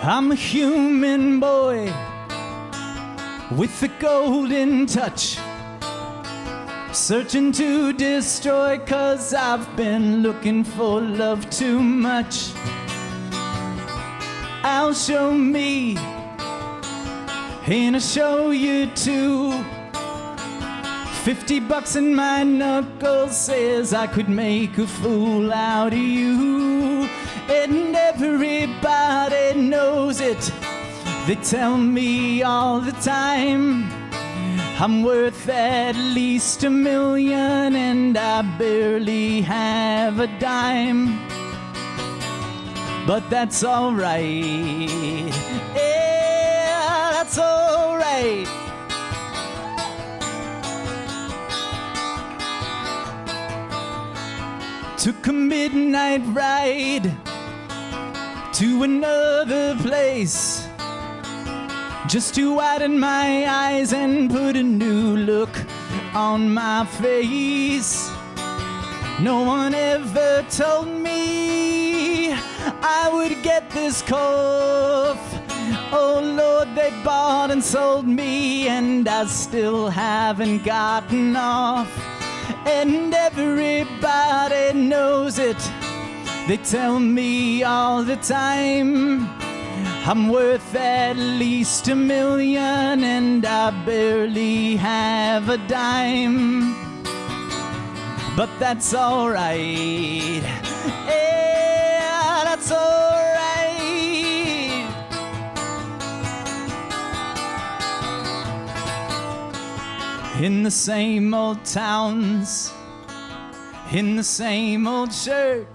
I'm a human boy with a golden touch, searching to destroy, 'cause I've been looking for love too much. I'll show me, and I'll show you too. $50 in my knuckles says I could make a fool out of you. And everybody knows it. They tell me all the time I'm worth at least $1 million, and I barely have a dime. But that's alright. Yeah, that's alright. Took a midnight ride to another place, just to widen my eyes and put a new look on my face. No one ever told me I would get this cough. Oh Lord, they bought and sold me, and I still haven't gotten off. And everybody knows it. They tell me all the time I'm worth at least $1 million, and I barely have a dime. But that's alright. Yeah, that's alright. In the same old towns, in the same old shirt,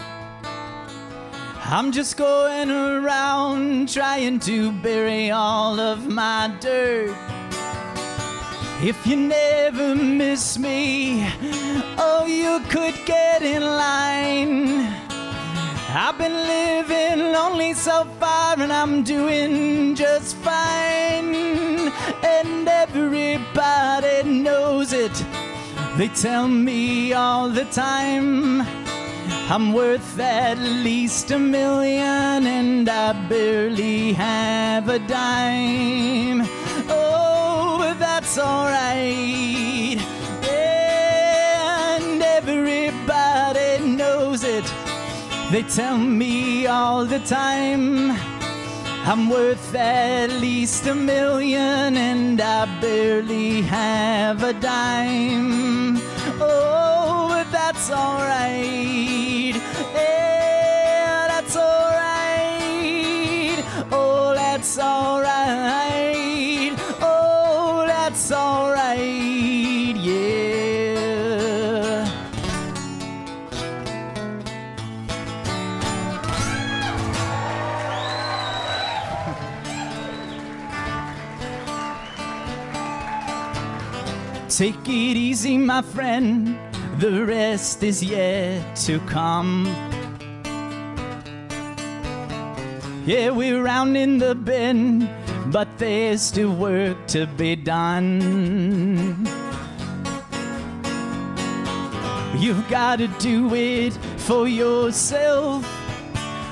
I'm just going around trying to bury all of my dirt. If you never miss me, oh, you could get in line. I've been living lonely so far, and I'm doing just fine. And everybody knows it. They tell me all the time I'm worth at least $1 million, and I barely have a dime. Oh, but that's alright. And everybody knows it. They tell me all the time I'm worth at least $1 million, and I barely have a dime. Oh, but that's alright. Yeah, that's alright. Oh, that's alright. Oh, that's alright. Yeah. Take it easy, my friend, the rest is yet to come. Yeah, we're rounding the bend, but there's still work to be done. You've gotta do it for yourself.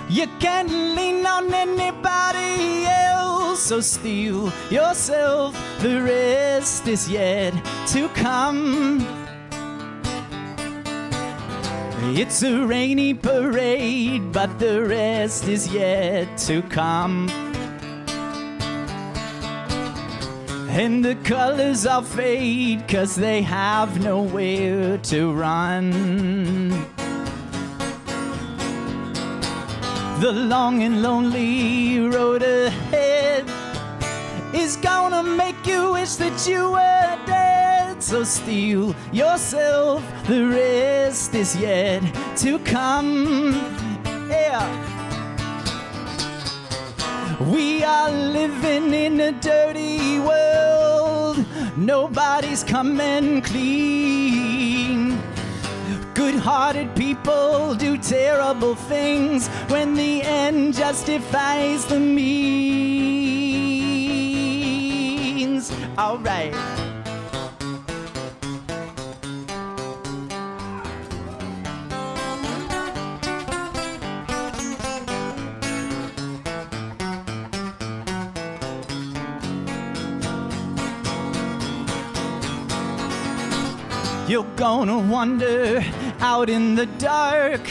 You can't lean on anybody else, so steel yourself, the rest is yet to come. It's a rainy parade, but the rest is yet to come. And the colors all fade, 'cause they have nowhere to run. The long and lonely road ahead is gonna make you wish that you were dead. So steel yourself, the rest is yet to come. Yeah. We are living in a dirty world. Nobody's coming clean. Good-hearted people do terrible things when the end justifies the means. All right. You're gonna wander out in the dark,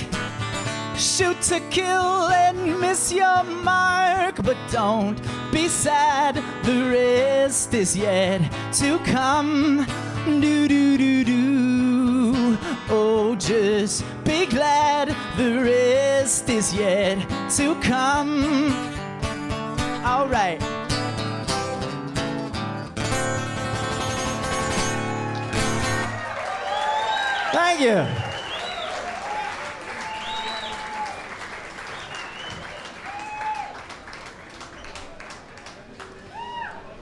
shoot to kill and miss your mark. But don't be sad, the rest is yet to come. Do do do do. Oh, just be glad, the rest is yet to come. All right. Thank you.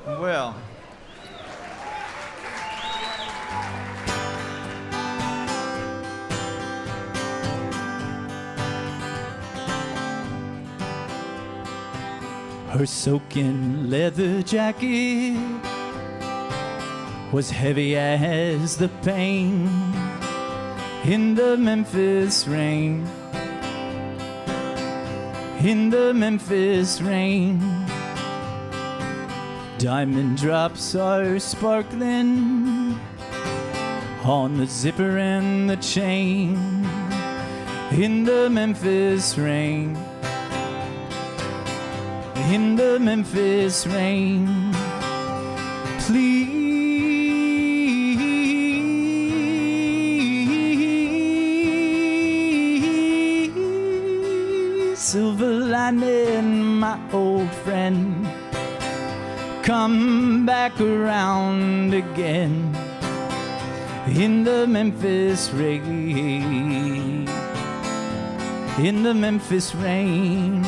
Well, her soaking leather jacket was heavy as the pain in the Memphis rain. In the Memphis rain, diamond drops are sparkling on the zipper and the chain. In the Memphis rain, in the Memphis rain, please, silver lining, my old friend, come back around again. In the Memphis rain, in the Memphis rain.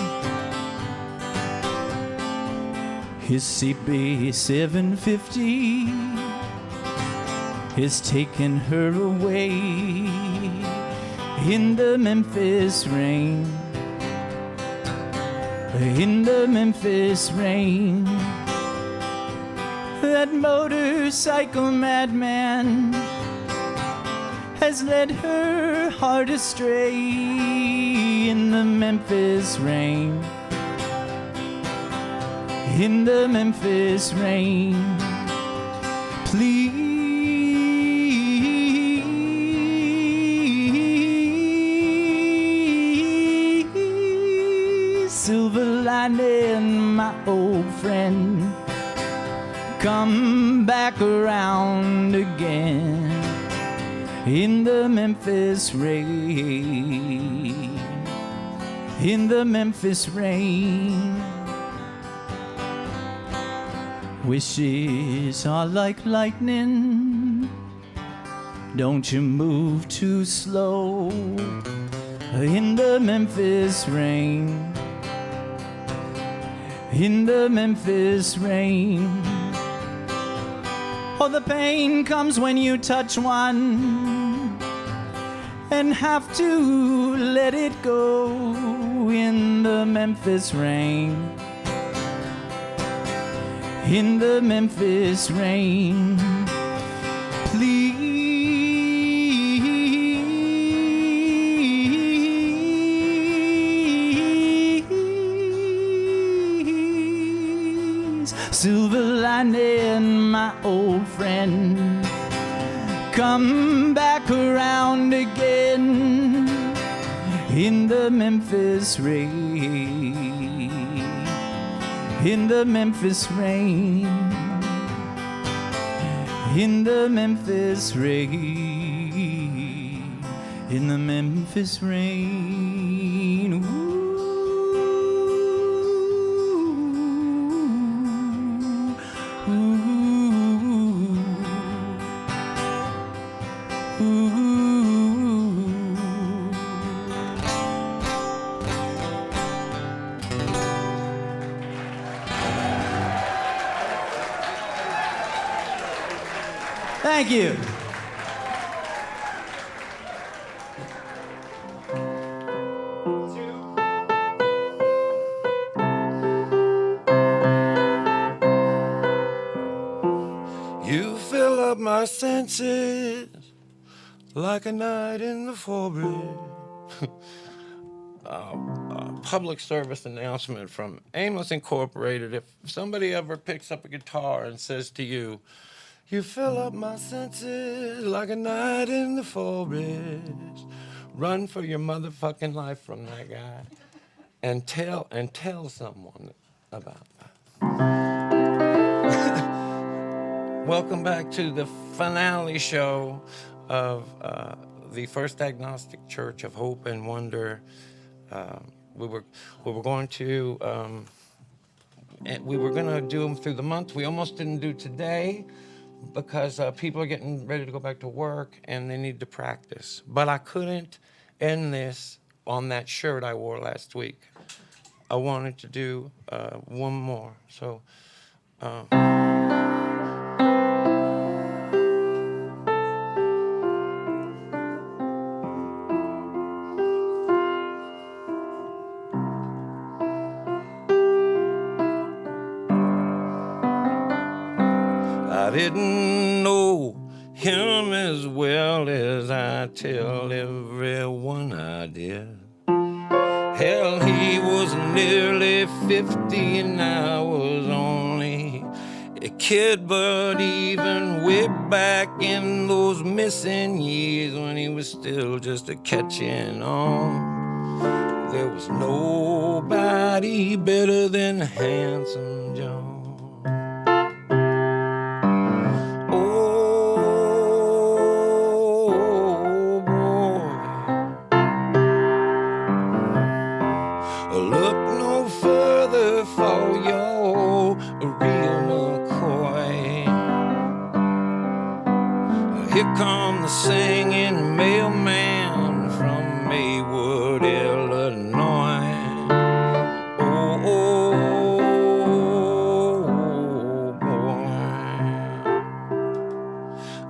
His CB 750 is taking her away. In the Memphis rain, in the Memphis rain. That motorcycle madman has led her heart astray. In the Memphis rain, in the Memphis rain, please, silver lining, my old friend, come back around again. In the Memphis rain, in the Memphis rain. Wishes are like lightning, don't you move too slow. In the Memphis rain, in the Memphis rain. Oh, the pain comes when you touch one and have to let it go. In the Memphis rain, in the Memphis rain, please, silver lining, my old friend, come back around again. In the Memphis rain, in the Memphis rain, in the Memphis rain, in the Memphis rain. Ooh. Thank you. You fill up my senses like a night in the forest. Public service announcement from Amos Incorporated. If somebody ever picks up a guitar and says to you, You fill up my senses like a night in the forest. Run for your motherfucking life from that guy, and tell someone about that. Welcome back to the finale show of the First Agnostic Church of Hope and Wonder. We were going to do them through the month. We almost didn't do today because people are getting ready to go back to work and they need to practice. But I couldn't end this on that shirt I wore last week. I wanted to do one more. So. I didn't know him as well as I tell everyone I did. Hell, he was nearly 50 and I was only a kid, but even way back in those missing years when he was still just a catching on, there was nobody better than Handsome John. Look no further for your real McCoy. Here come the singing mailman from Maywood, Illinois. Oh, boy.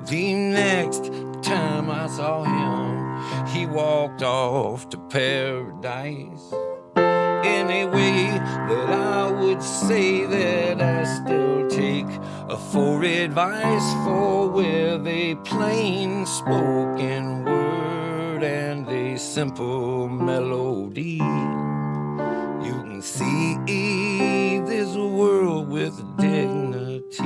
The next time I saw him, he walked off to paradise. Any way that I would say that I still take for advice for with a plain spoken word and a simple melody. You can see this world with dignity.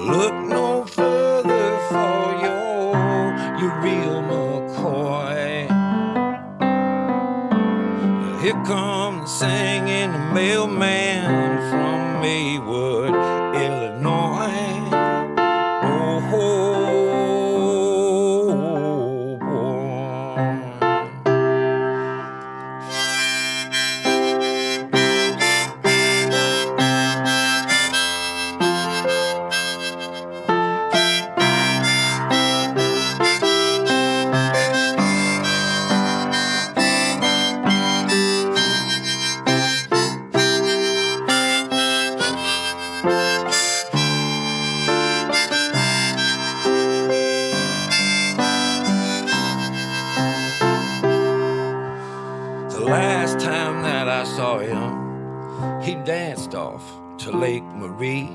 Look no further for your real McCoy. Here comes the singing mailman from Maywood, Illinois. Oh, boy. The last time that I saw him, he danced off to Lake Marie.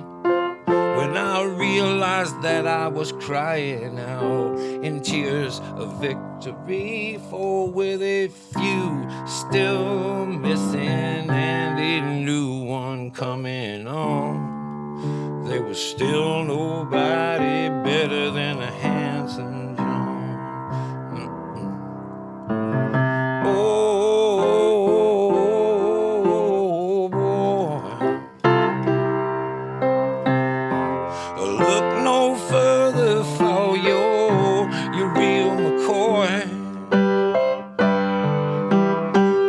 When I realized that I was crying out in tears of victory, for with a few still missing and a new one coming on, there was still nobody better than a Handsome John. Look no further for your real McCoy.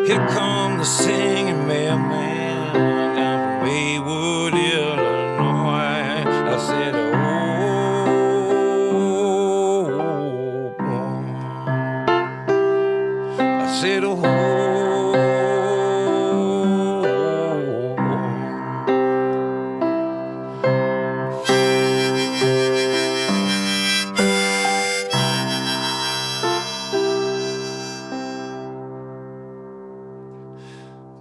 Here come the singing mailman down from Maywood, Illinois. I said, oh, boy. I said, oh, boy.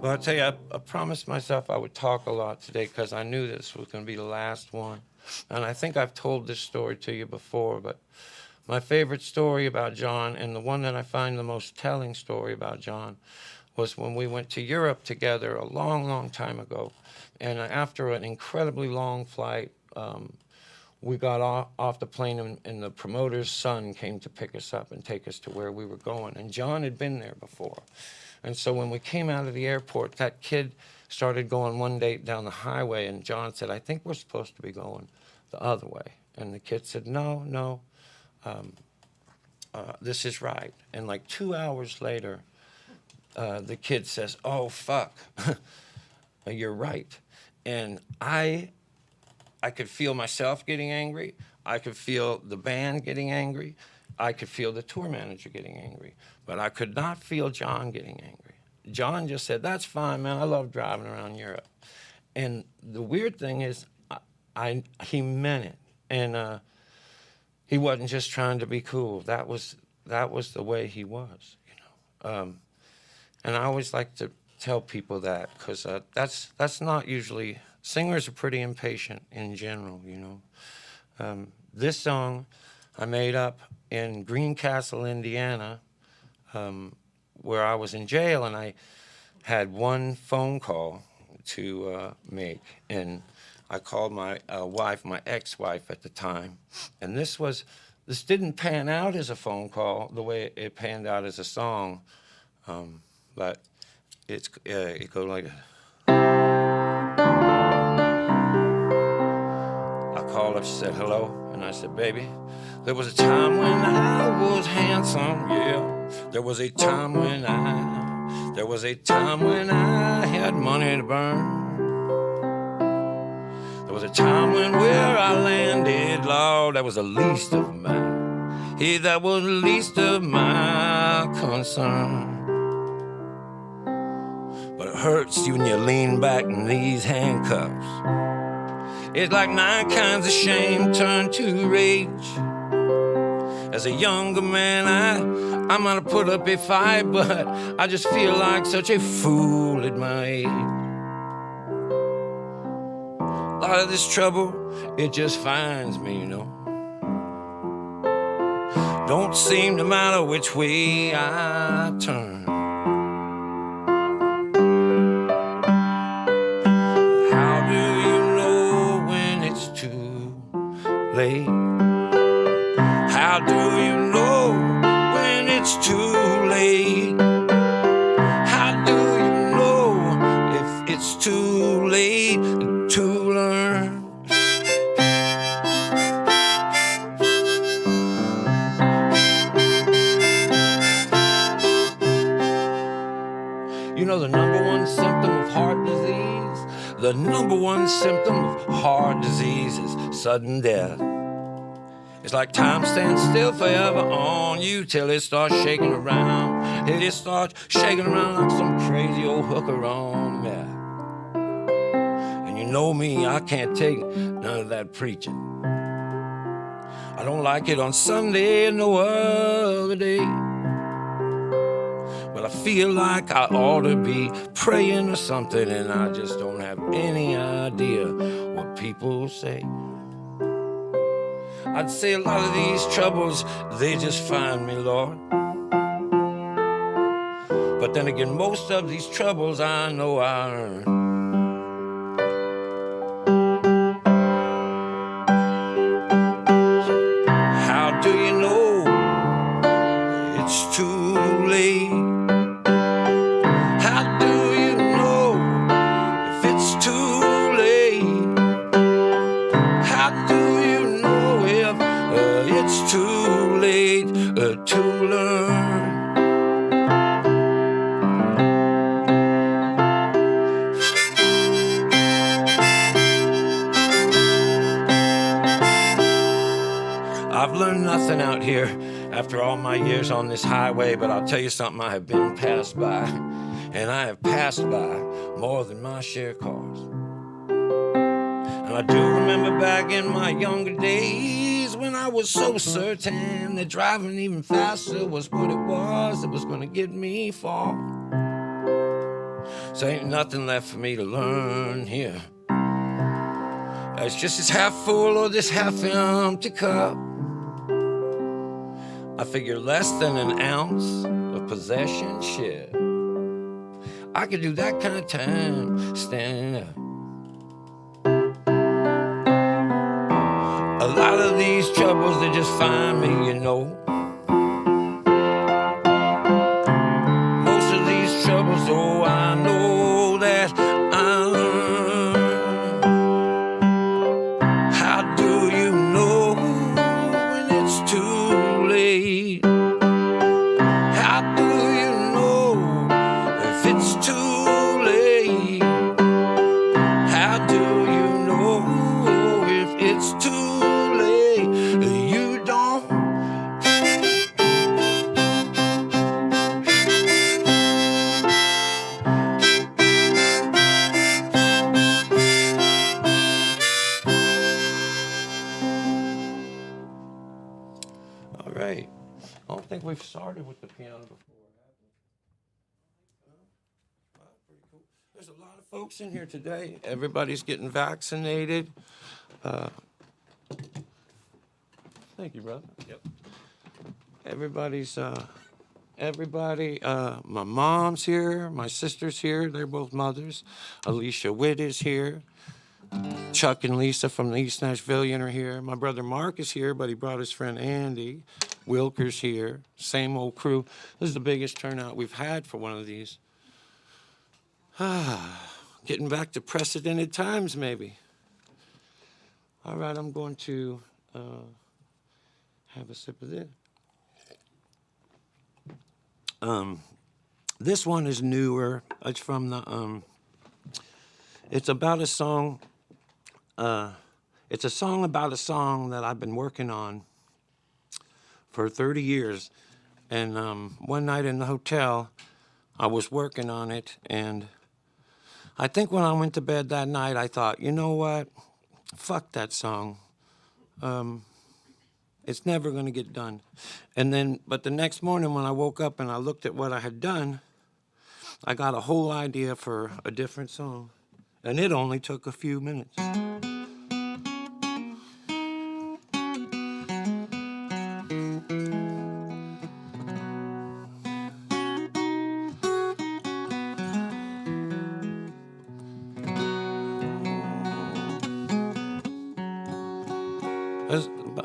Well, I tell you, I promised myself I would talk a lot today because I knew this was going to be the last one. And I think I've told this story to you before, but My favorite story about John, and the one that I find the most telling story about John, was when we went to Europe together a long, long time ago. And after an incredibly long flight, we got off the plane, and the promoter's son came to pick us up and take us to where we were going. And John had been there before. And so when we came out of the airport, that kid started going one day down the highway, and John said, I think we're supposed to be going the other way. And the kid said, no, this is right. And like 2 hours later, the kid says, oh, fuck, you're right. And I could feel myself getting angry. I could feel the band getting angry. I could feel the tour manager getting angry. But I could not feel John getting angry. John just said, that's fine, man. I love driving around Europe. And the weird thing is, he meant it. And he wasn't just trying to be cool. That was the way he was, you know. And I always like to tell people that, because that's not usually... Singers are pretty impatient in general, you know. This song I made up in Greencastle, Indiana, where I was in jail, and I had one phone call to make. And I called my wife, my ex-wife at the time. And this didn't pan out as a phone call the way it panned out as a song. But it goes like... Called up, she said, hello, and I said, baby, there was a time when I was handsome, yeah. There was a time when I had money to burn. There was a time when where I landed, Lord, that was the least of my, that was the least of my concern. But it hurts you when you lean back in these handcuffs. It's like 9 kinds of shame turned to rage. As a younger man, I might have put up a fight, but I just feel like such a fool at my age. A lot of this trouble, it just finds me, you know. Don't seem to matter which way I turn. How do you know when it's too late? How do you know if it's too late to learn? You know the number one symptom of heart disease? The number one symptom of heart disease is sudden death. It's like time stands still forever on you till it starts shaking around. Till it starts shaking around like some crazy old hooker on meth. And you know me, I can't take none of that preaching. I don't like it on Sunday and no other day. But I feel like I ought to be praying or something, and I just don't have any idea what people say. I'd say a lot of these troubles, they just find me, Lord. But then again, most of these troubles I know I earn. How do you know it's too late? How do you know if it's too late? How do you know if it's too late to learn? I've learned nothing out here after all my years on this highway, but I'll tell you something, I have been passed by, and I have passed by more than my share cars. And I do remember back in my younger days when I was so certain that driving even faster was what it was gonna get me far. So ain't nothing left for me to learn here. It's just this half full or this half empty cup. I figure less than an ounce of possession, shit. I could do that kind of time standing up. A lot of these troubles, they just find me, you know. Most of these troubles, oh, I know that I'm. How do you know when it's too late? How do you know if it's too late? How do you know if it's too late? You don't. All right. I don't think we've started with the piano before. Pretty cool. There's a lot of folks in here today. Everybody's getting vaccinated. Thank you, brother. Yep. My mom's here. My sister's here. They're both mothers. Alicia Witt is here. Chuck and Lisa from the East Nashville are here. My brother Mark is here, but he brought his friend Andy. Wilker's here. Same old crew. This is the biggest turnout we've had for one of these. Getting back to precedented times, maybe. All right, I'm going to have a sip of this. This one is newer. It's from the, it's about a song. It's a song about a song that I've been working on for 30 years. And one night in the hotel, I was working on it. And I think when I went to bed that night, I thought, you know what? Fuck that song. It's never going to get done. And then, but the next morning when I woke up and I looked at what I had done, I got a whole idea for a different song. And it only took a few minutes.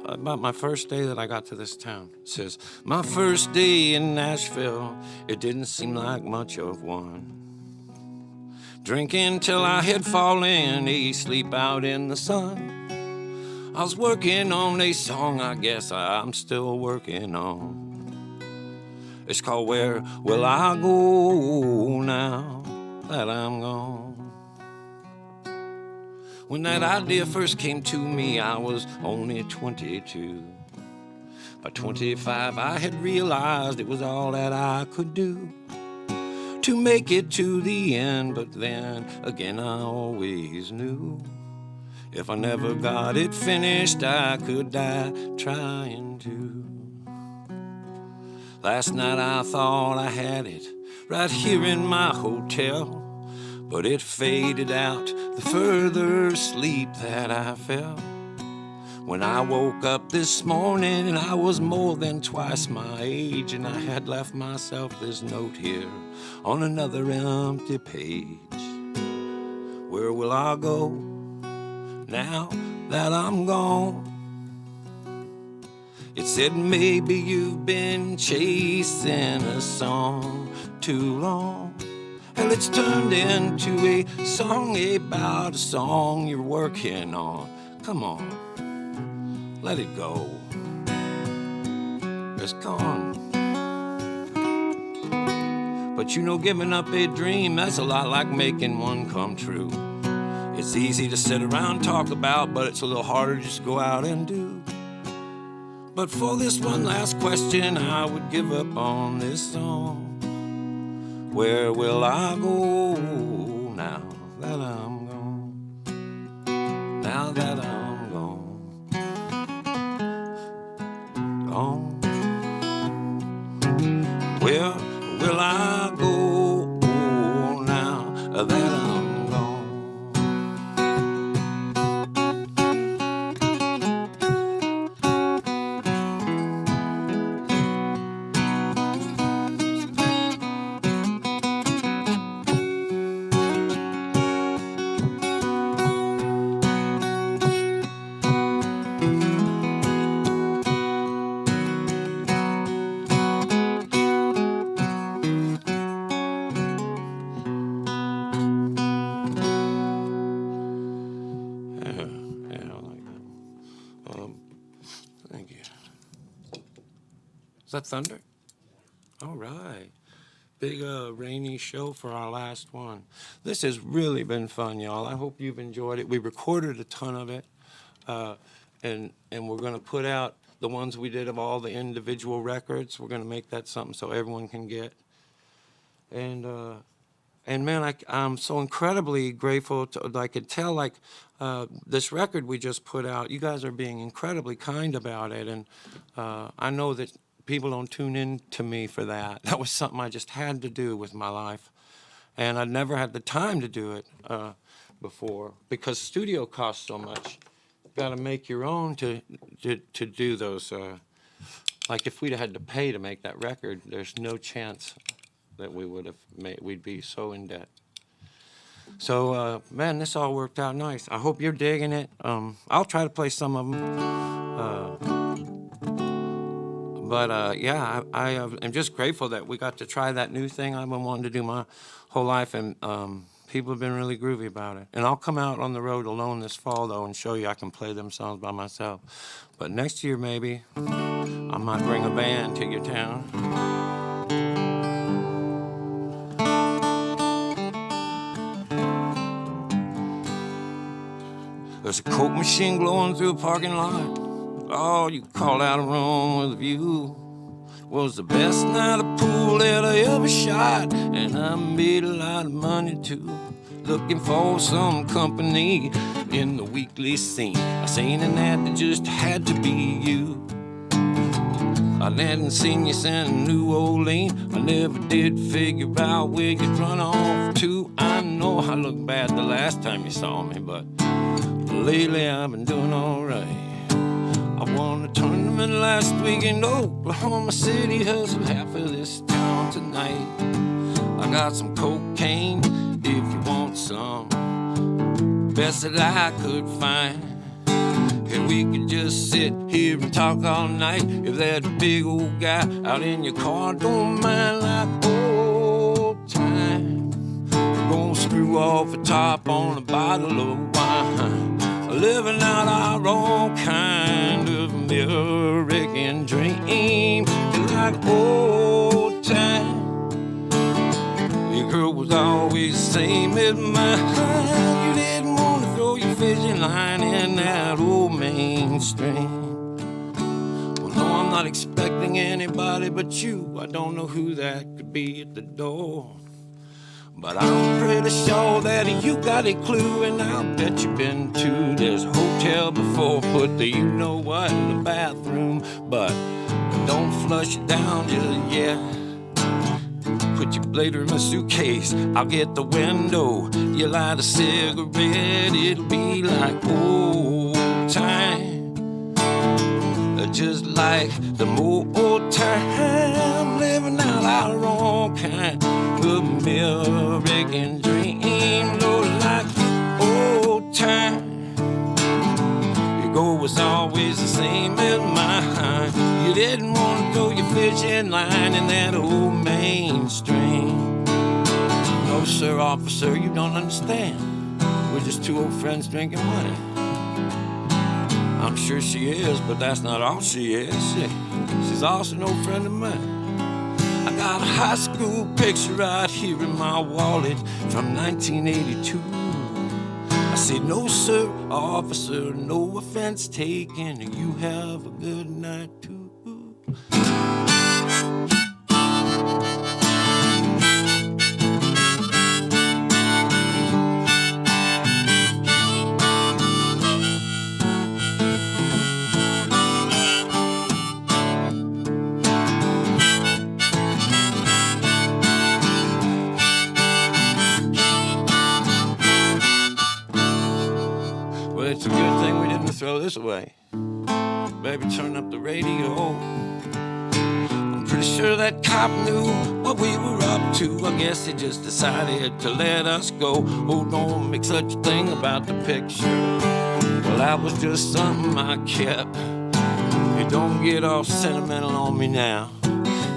About my first day that I got to this town. It says, my first day in Nashville, it didn't seem like much of one. Drinking till I had fallen asleep out in the sun. I was working on a song I guess I'm still working on. It's called Where Will I Go Now That I'm Gone. When that idea first came to me, I was only 22. By 25, I had realized it was all that I could do to make it to the end. But then again, I always knew if I never got it finished, I could die trying to. Last night I thought I had it right here in my hotel, but it faded out the further sleep that I felt. When I woke up this morning and I was more than twice my age, and I had left myself this note here on another empty page. Where will I go now that I'm gone? It said maybe you've been chasing a song too long. Well, it's turned into a song about a song you're working on. Come on, let it go. It's gone. But you know, giving up a dream, that's a lot like making one come true. It's easy to sit around and talk about, but it's a little harder to just go out and do. But for this one last question, I would give up on this song. Where will I go now that I'm gone? Now that I'm gone. Gone. Where will I go now that I'm gone? that thunder? All right. Big rainy show for our last one. This has really been fun, y'all. I hope you've enjoyed it. We recorded a ton of it, and we're going to put out the ones we did of all the individual records. We're going to make that something so everyone can get. And man, I'm so incredibly grateful to, I could tell, like, this record we just put out, you guys are being incredibly kind about it. And I know that people don't tune in to me for that. That was something I just had to do with my life. And I'd never had the time to do it before because studio costs so much. You've got to make your own to do those. Like if we'd had to pay to make that record, there's no chance that we would have made, we'd be so in debt. So, man, this all worked out nice. I hope you're digging it. I'll try to play some of them. But yeah, I am just grateful that we got to try that new thing I've been wanting to do my whole life, and people have been really groovy about it. And I'll come out on the road alone this fall, though, and show you I can play them songs by myself. But next year, maybe, I might bring a band to your town. There's a Coke machine glowing through a parking lot. Oh, you call out a room with a view. Was the best night of pool that I ever shot, and I made a lot of money too. Looking for some company in the weekly scene. I seen an ad that just had to be you. I hadn't seen you since New Orleans. I never did figure out where you'd run off to. I know I looked bad the last time you saw me, but lately I've been doing alright. I won a tournament last week in Oklahoma City, hustled half of this town tonight. I got some cocaine if you want some, best that I could find. And we could just sit here and talk all night. If that big old guy out in your car don't mind, like old time, we're gonna screw off the top on a bottle of wine, living out our own kind of American dream. And like old time, your girl was always the same as mine. You didn't want to throw your fishing line in that old mainstream. Well, no, I'm not expecting anybody but you. I don't know who that could be at the door, but I'm pretty sure that you got a clue, and I'll bet you've been to this hotel before. Put the you-know-what in the bathroom, but don't flush it down just yet. Put your blader in my suitcase, I'll get the window. You light a cigarette, it'll be like old time, just like the old time, living out our own kind of American dream. Lord, like old time, your goal was always the same as mine. You didn't want to throw your fishing line in that old mainstream. No, sir, officer, you don't understand. We're just two old friends drinking wine. I'm sure she is, but that's not all she is. She's also an old friend of mine. I got a high school picture right here in my wallet from 1982. I said, no, sir, officer, no offense taken. You have a good night, too. It's a good thing we didn't throw this away. Baby, turn up the radio. I'm pretty sure that cop knew what we were up to. I guess he just decided to let us go. Oh, don't make such a thing about the picture. Well, that was just something I kept. You don't get all sentimental on me now.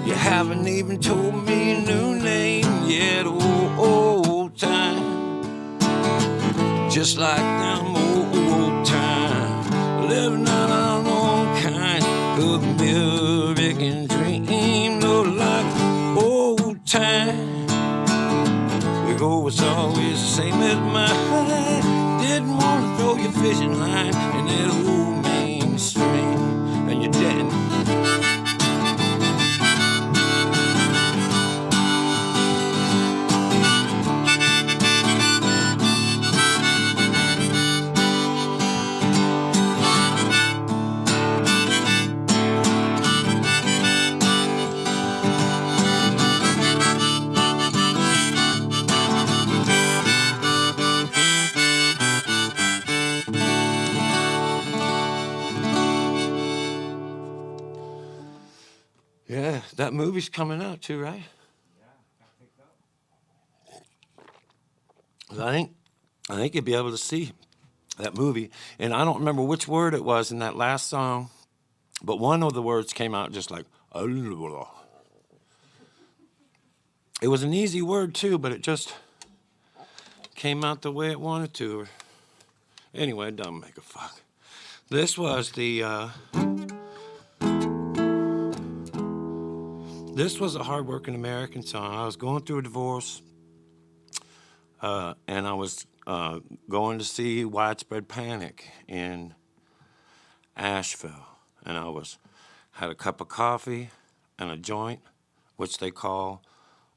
You haven't even told me a new name yet. Oh, old time, just like them old time, living out our own kind of American dream. time. The goal was always the same as mine. Didn't want to throw your fishing line in that old mainstream, and you didn't. Yeah, that movie's coming out too, right? I think you'll be able to see that movie. And I don't remember which word it was in that last song, but one of the words came out just like, it was an easy word too, but it just came out the way it wanted to. Anyway, it doesn't make a fuck. This was the, this was a hardworking American song. I was going through a divorce, and I was going to see Widespread Panic in Asheville, and I had a cup of coffee and a joint, which they call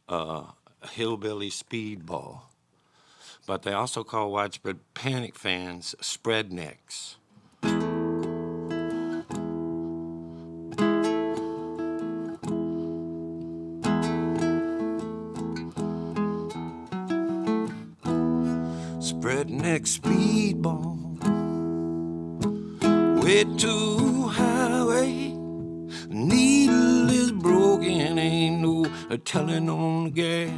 a hillbilly speedball, but they also call Widespread Panic fans spreadnecks. Spreadneck speedball, way too highway. Needle is broken, ain't no telling on the gas.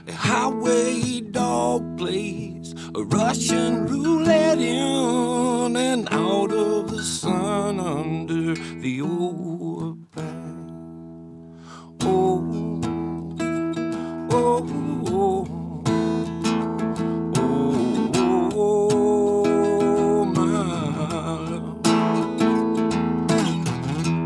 The highway dog plays a Russian roulette in and out of the sun under the overpass. Oh, oh, oh.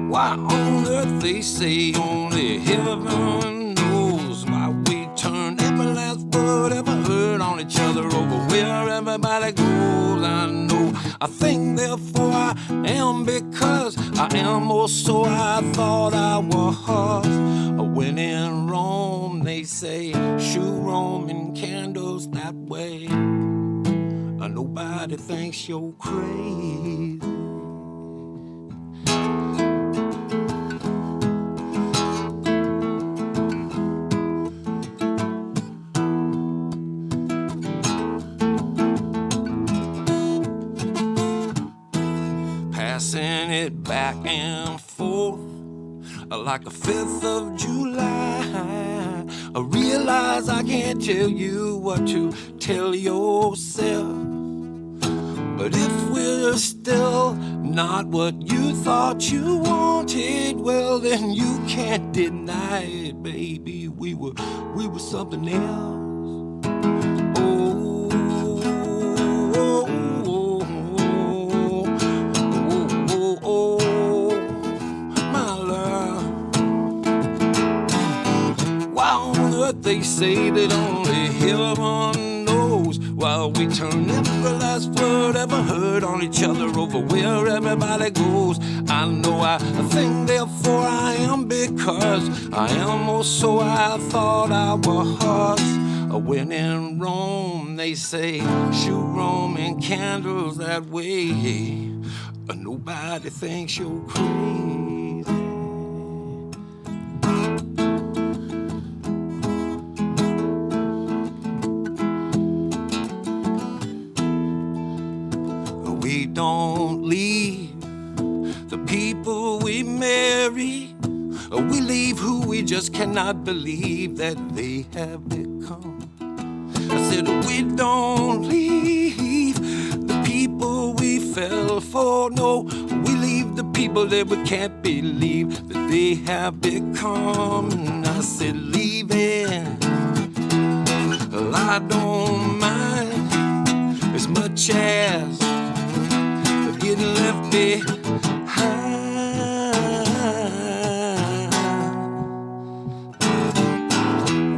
Why on earth they say only heaven knows why we turn every last word ever heard on each other over where everybody goes. I know, I think therefore I am because I am, or so I thought I was. When in Rome they say shoot Roman candles that way. Nobody thinks you're crazy. Passing it back and forth like a 5th of July. I realize I can't tell you what to tell yourself. But if we're still not what you thought you wanted, well then you can't deny it, baby. We were something else. They say that only heaven knows while we turn every last word ever heard on each other over where everybody goes. I know, I think therefore I am because I am, or so I thought I was. When in Rome they say shoot Roman candles that way. Nobody thinks you're crazy. We don't leave the people we marry. We leave who we just cannot believe that they have become. I said we don't leave the people we fell for. No, we leave the people that we can't believe that they have become. And I said leaving, well, I don't mind as much as getting left behind.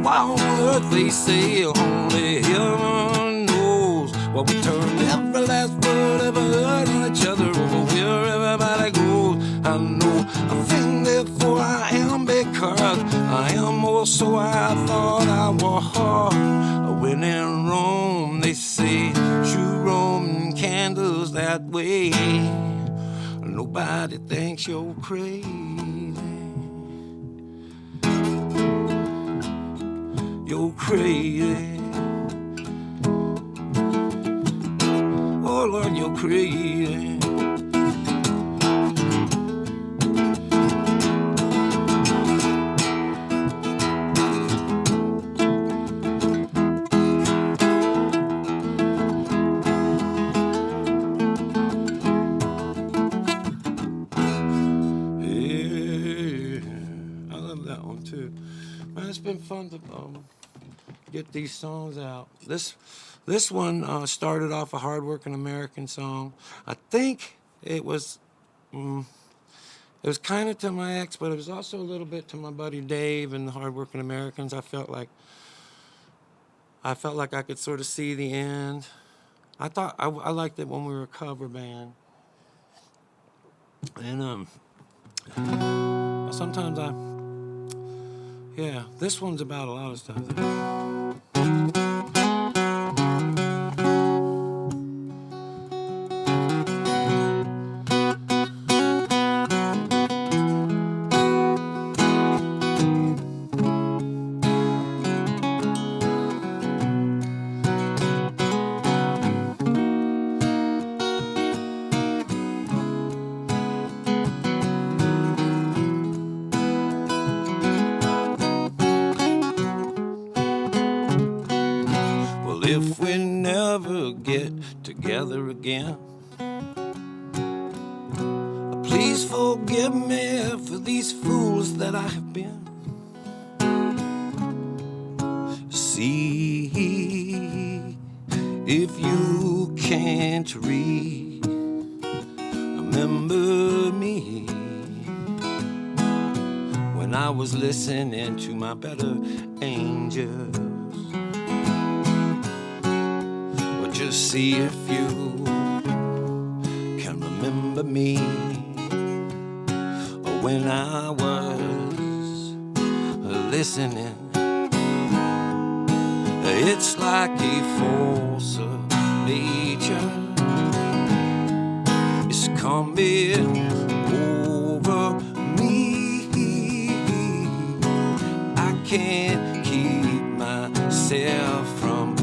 wild words they say, only heaven knows what we turn every last word ever heard on each other over where everybody goes. I know I think therefore I am because I am also I thought I was. When in Rome they say true Roman candles that way. Nobody thinks you're crazy. You're crazy. Oh Lord, you're crazy. It's been fun to get these songs out. This one started off a hard-working American song. I think it was kind of to my ex, but it was also a little bit to my buddy Dave and the Hard-Working Americans. I felt like I could sort of see the end. I thought I liked it when we were a cover band, and sometimes yeah, this one's about a lot of stuff. If we never get together again, please forgive me for these fools that I have been. See if you can't remember me when I was listening to my better angels. Just see if you can remember me when I was listening. It's like a force of nature. It's coming over me. I can't keep myself from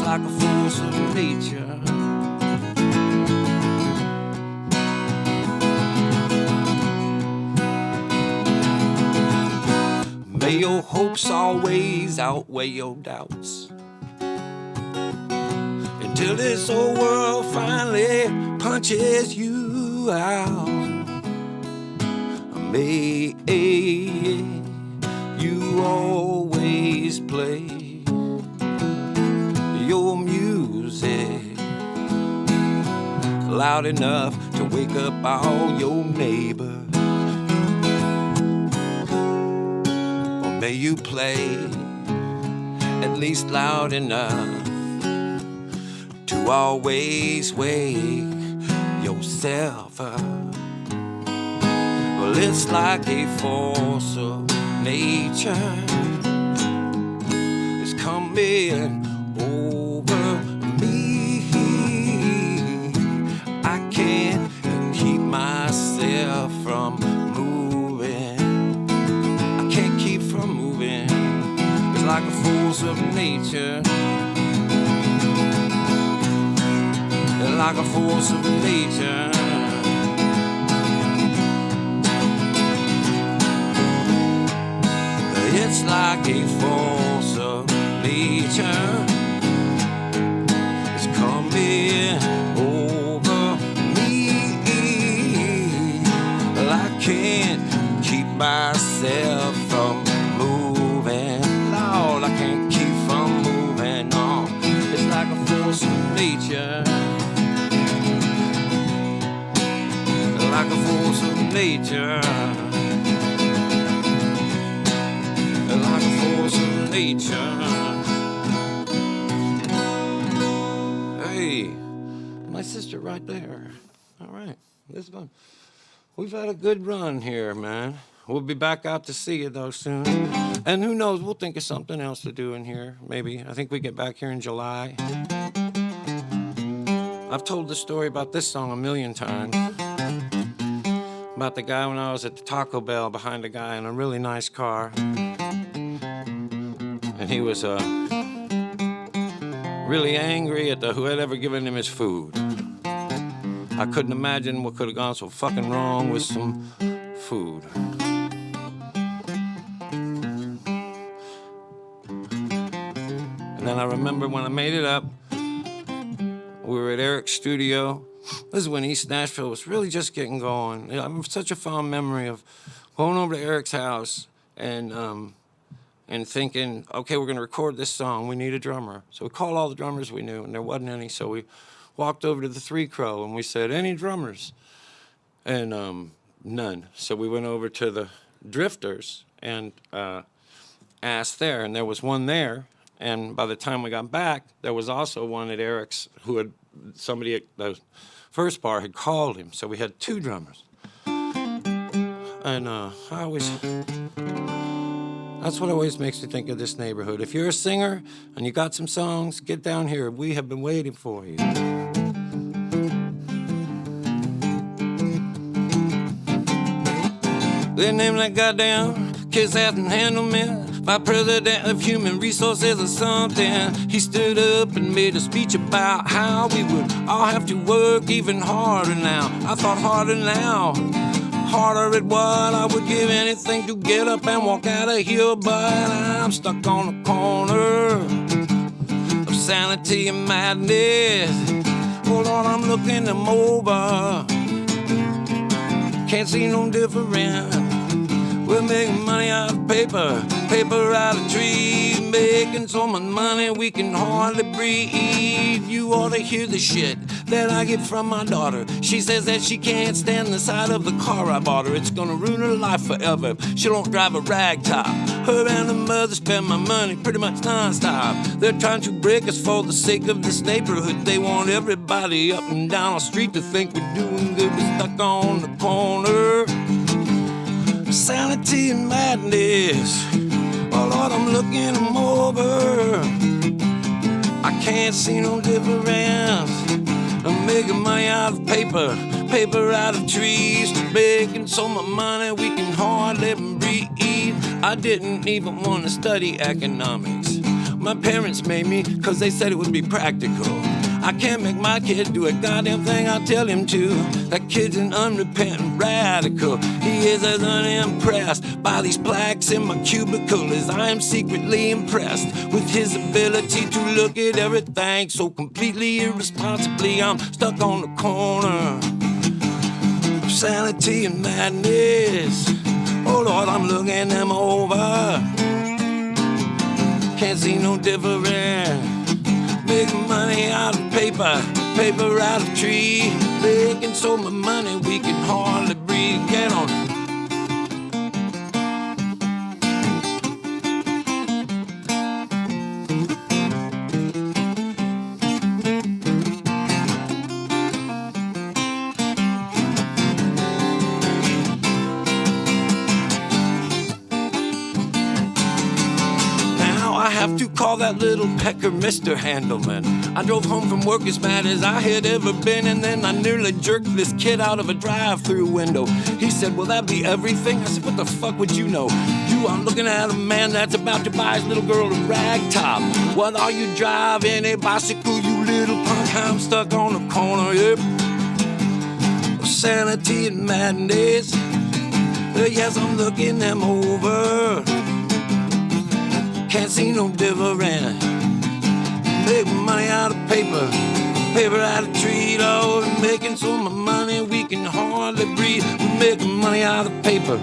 like a force of nature. May your hopes always outweigh your doubts, until this old world finally punches you out. May you always play your music loud enough to wake up all your neighbors. Or may you play at least loud enough to always wake yourself up. Well, it's like a force of nature. It's coming over me. I can't keep myself from moving. I can't keep from moving. It's like a force of nature. It's like a force of nature. It's like a force of nature. It's coming over me. Well, I can't keep myself from moving. Lord, I can't keep from moving. No, it's like a force of nature. Like a force of nature. nature. Like a force of nature. Hey, my sister right there. All right, this is fun. We've had a good run here, man. We'll be back out to see you, though, soon. And who knows, we'll think of something else to do in here, maybe. I think we get back here in July. I've told the story about this song a million times. About the guy when I was at the Taco Bell behind a guy in a really nice car. And he was really angry at the whoever given him his food. I couldn't imagine what could have gone so fucking wrong with some food. And then I remember when I made it up, we were at Eric's studio. This is when East Nashville was really just getting going. I have such a fond memory of going over to Eric's house and thinking, okay, we're gonna record this song, we need a drummer. So we called all the drummers we knew, and there wasn't any, so we walked over to the Three Crow, and we said, any drummers? And none. So we went over to the Drifters and asked there, and there was one there, and by the time we got back, there was also one at Eric's who had, somebody at the first bar had called him, so we had two drummers. And that's what always makes me think of this neighborhood. If you're a singer and you got some songs, get down here. We have been waiting for you. They named that goddamn kiss ass and handle me, my president of human resources or something. He stood up and made a speech about how we would all have to work even harder now. I thought harder now. Harder at what? I would give anything to get up and walk out of here, but I'm stuck on the corner of sanity and madness. Hold on, I'm looking them over. Can't see no difference. We're making money out of paper, paper out of trees, making so much money we can hardly breathe. You ought to hear the shit that I get from my daughter. She says that she can't stand the sight of the car I bought her. It's gonna ruin her life forever. She don't drive a rag top. Her and her mother spend my money pretty much non-stop. They're trying to break us for the sake of this neighborhood. They want everybody up and down the street to think we're doing good. We're stuck on the corner. Sanity and madness. Oh Lord, I'm looking them over. I can't see no difference. I'm making money out of paper, paper out of trees, making so much money we can hardly breathe. I didn't even want to study economics. My parents made me because they said it would be practical. I can't make my kid do a goddamn thing I tell him to. That kid's an unrepentant radical. He is as unimpressed by these plaques in my cubicle as I am secretly impressed with his ability to look at everything so completely irresponsibly. I'm stuck on the corner of sanity and madness. Oh Lord, I'm looking them over. Can't see no difference. Making money out of paper, paper out of tree, making so much money we can hardly breathe. Get on it. I have to call that little pecker Mr. Handelman. I drove home from work as mad as I had ever been, and then I nearly jerked this kid out of a drive-through window. He said, will that be everything? I said, what the fuck would you know? You are looking at a man that's about to buy his little girl a rag top. What are you driving, a bicycle, you little punk? I'm stuck on the corner, yep. Sanity and madness. Yes, I'm looking them over. Can't see no difference. Making money out of paper, paper out of tree, Lord. Making so much money we can hardly breathe. We're making money out of paper,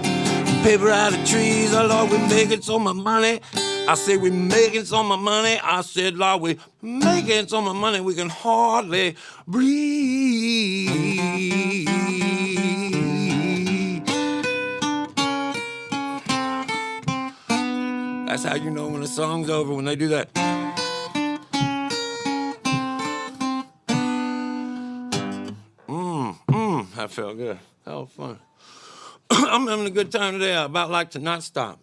paper out of trees, oh Lord. We're making so much money. I said we're making so much money. I said, Lord, we're making so much money we can hardly breathe. That's how you know when a song's over, when they do that. That felt good. That was fun. I'm having a good time today. I about like to not stop.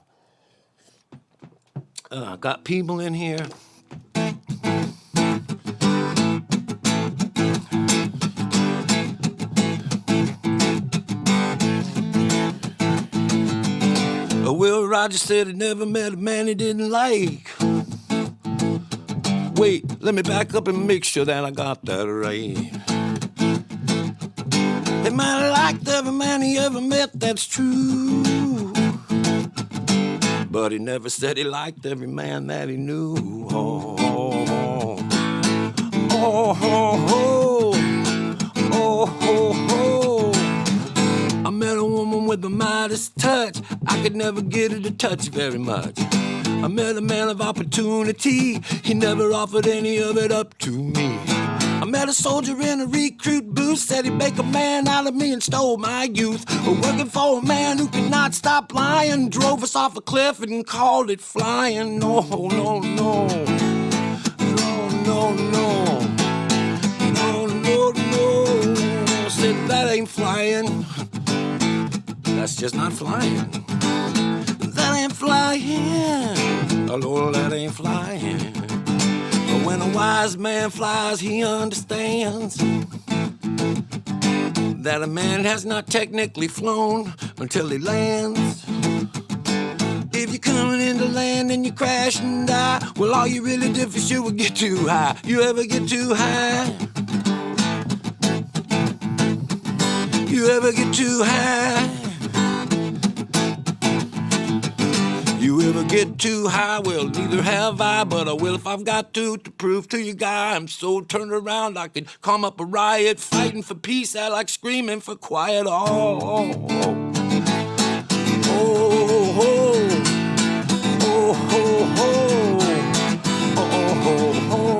I got people in here. Will Rogers said he never met a man he didn't like. Wait, let me back up and make sure that I got that right. He might have liked every man he ever met, that's true. But he never said he liked every man that he knew. Oh, oh, oh, oh, oh, oh, oh, oh. I met a woman with the Midas touch. I could never get her to touch very much. I met a man of opportunity. He never offered any of it up to me. I met a soldier in a recruit booth, said he'd make a man out of me and stole my youth. Working for a man who could not stop lying, drove us off a cliff and called it flying. No, no, no. No, no, no. No, no, no. Said that ain't flying. That's just not flying. That ain't flying. Oh, Lord, that ain't flying. But when a wise man flies, he understands that a man has not technically flown until he lands. If you're coming into land and you crash and die, well, all you really did for sure was get too high. You ever get too high? You ever get too high? You ever get too high? Well, neither have I, but I will if I've got to prove to you, guy, I'm so turned around I could calm up a riot. Fighting for peace, I like screaming for quiet. Oh, oh, oh. Oh, oh, oh, oh, oh, oh, oh, oh.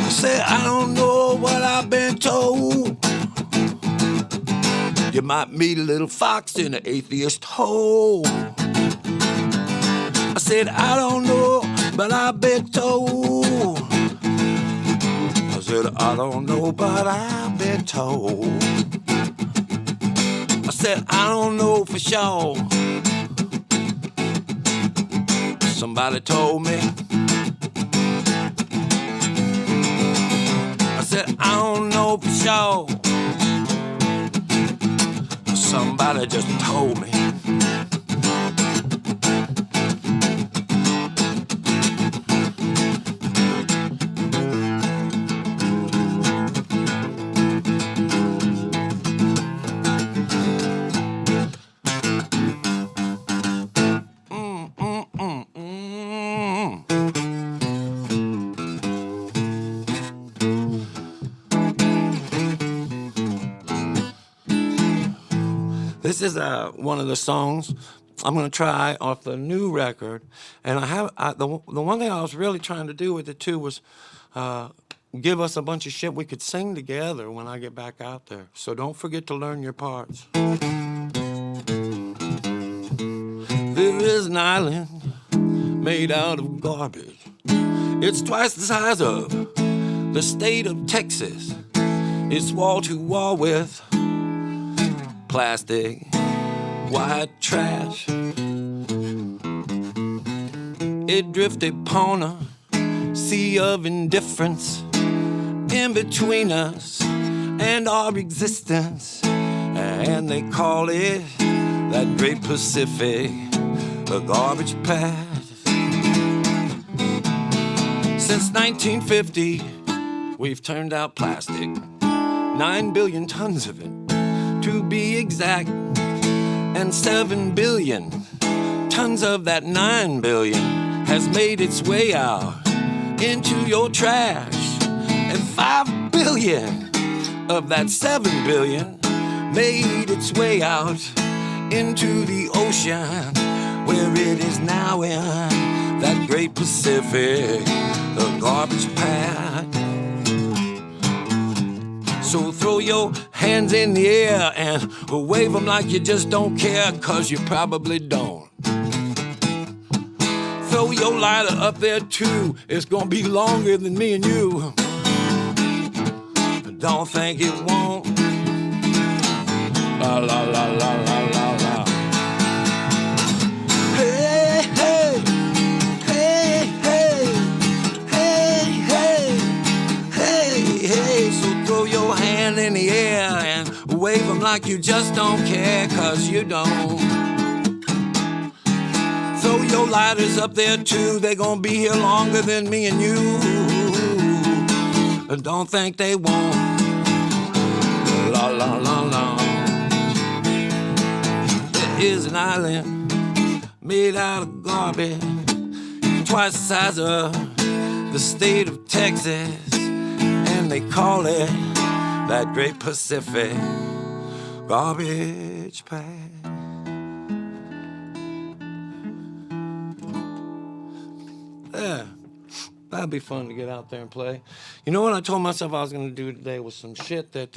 I say, I don't know what I've been told. You might meet a little fox in an atheist hole. I said, I don't know, but I've been told. I said, I don't know, but I've been told. I said, I don't know for sure. Somebody told me. I said, I don't know for sure. Somebody just told me. This is one of the songs I'm going to try off the new record. And the one thing I was really trying to do with it, too, was give us a bunch of shit we could sing together when I get back out there. So don't forget to learn your parts. There is an island made out of garbage. It's twice the size of the state of Texas. It's wall to wall with plastic, white trash. It drifted upon a sea of indifference in between us and our existence. And they call it that great Pacific, a garbage patch. Since 1950, we've turned out plastic, 9 billion tons of it, to be exact, and 7 billion tons of that 9 billion has made its way out into your trash, and 5 billion of that 7 billion made its way out into the ocean, where it is now in that great Pacific, a garbage patch. So throw your hands in the air and wave them like you just don't care, 'cause you probably don't. Throw your lighter up there too, it's gonna be longer than me and you. Don't think it won't. La la la la la la la. Hey, hey, hey, hey, hey, hey, hey, hey. So throw your hand in the air and wave them like you just don't care, 'cause you don't. Throw your lighters up there too, they gonna be here longer than me and you. Don't think they won't. La la la la. There is an island made out of garbage, twice the size of the state of Texas, and they call it that great Pacific garbage patch. Yeah, that'd be fun to get out there and play. You know what I told myself I was going to do today was some shit that,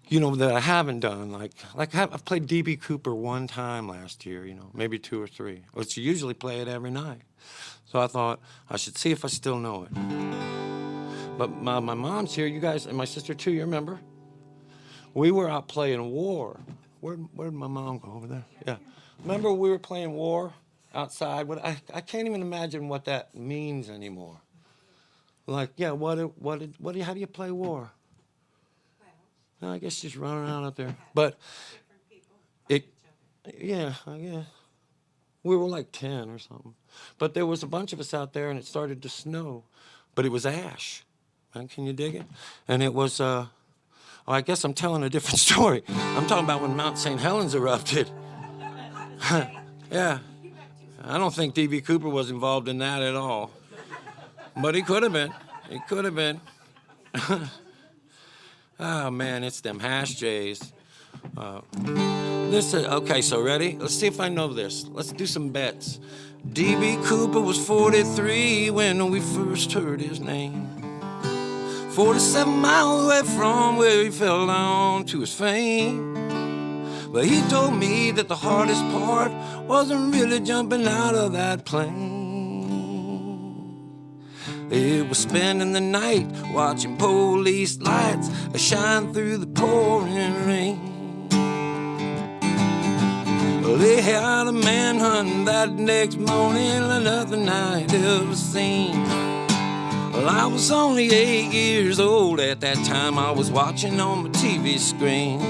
you know, that I haven't done. Like I've played D.B. Cooper one time last year, you know, maybe 2 or 3. Which you usually play it every night. So I thought I should see if I still know it. But my mom's here, you guys, and my sister too, you remember? We were out playing War. Where'd my mom go? Over there? Yeah. Remember we were playing War? Outside, I can't even imagine what that means anymore. Like, yeah, how do you play War? Well, I guess just run around out there. But yeah, I guess. We were like 10 or something. But there was a bunch of us out there, and it started to snow. But it was ash. Right? Can you dig it? And it was, I guess I'm telling a different story. I'm talking about when Mount St. Helens erupted. Yeah. I don't think D.B. Cooper was involved in that at all. But he could have been. He could have been. Oh, man, it's them hash J's. Okay, so ready? Let's see if I know this. Let's do some bets. D.B. Cooper was 43 when we first heard his name. 47 miles away from where he fell down to his fame. But he told me that the hardest part wasn't really jumping out of that plane. It was spending the night watching police lights shine through the pouring rain. Well, they had a manhunt that next morning like nothing I'd ever seen. Well, I was only 8 years old at that time. I was watching on my TV screen.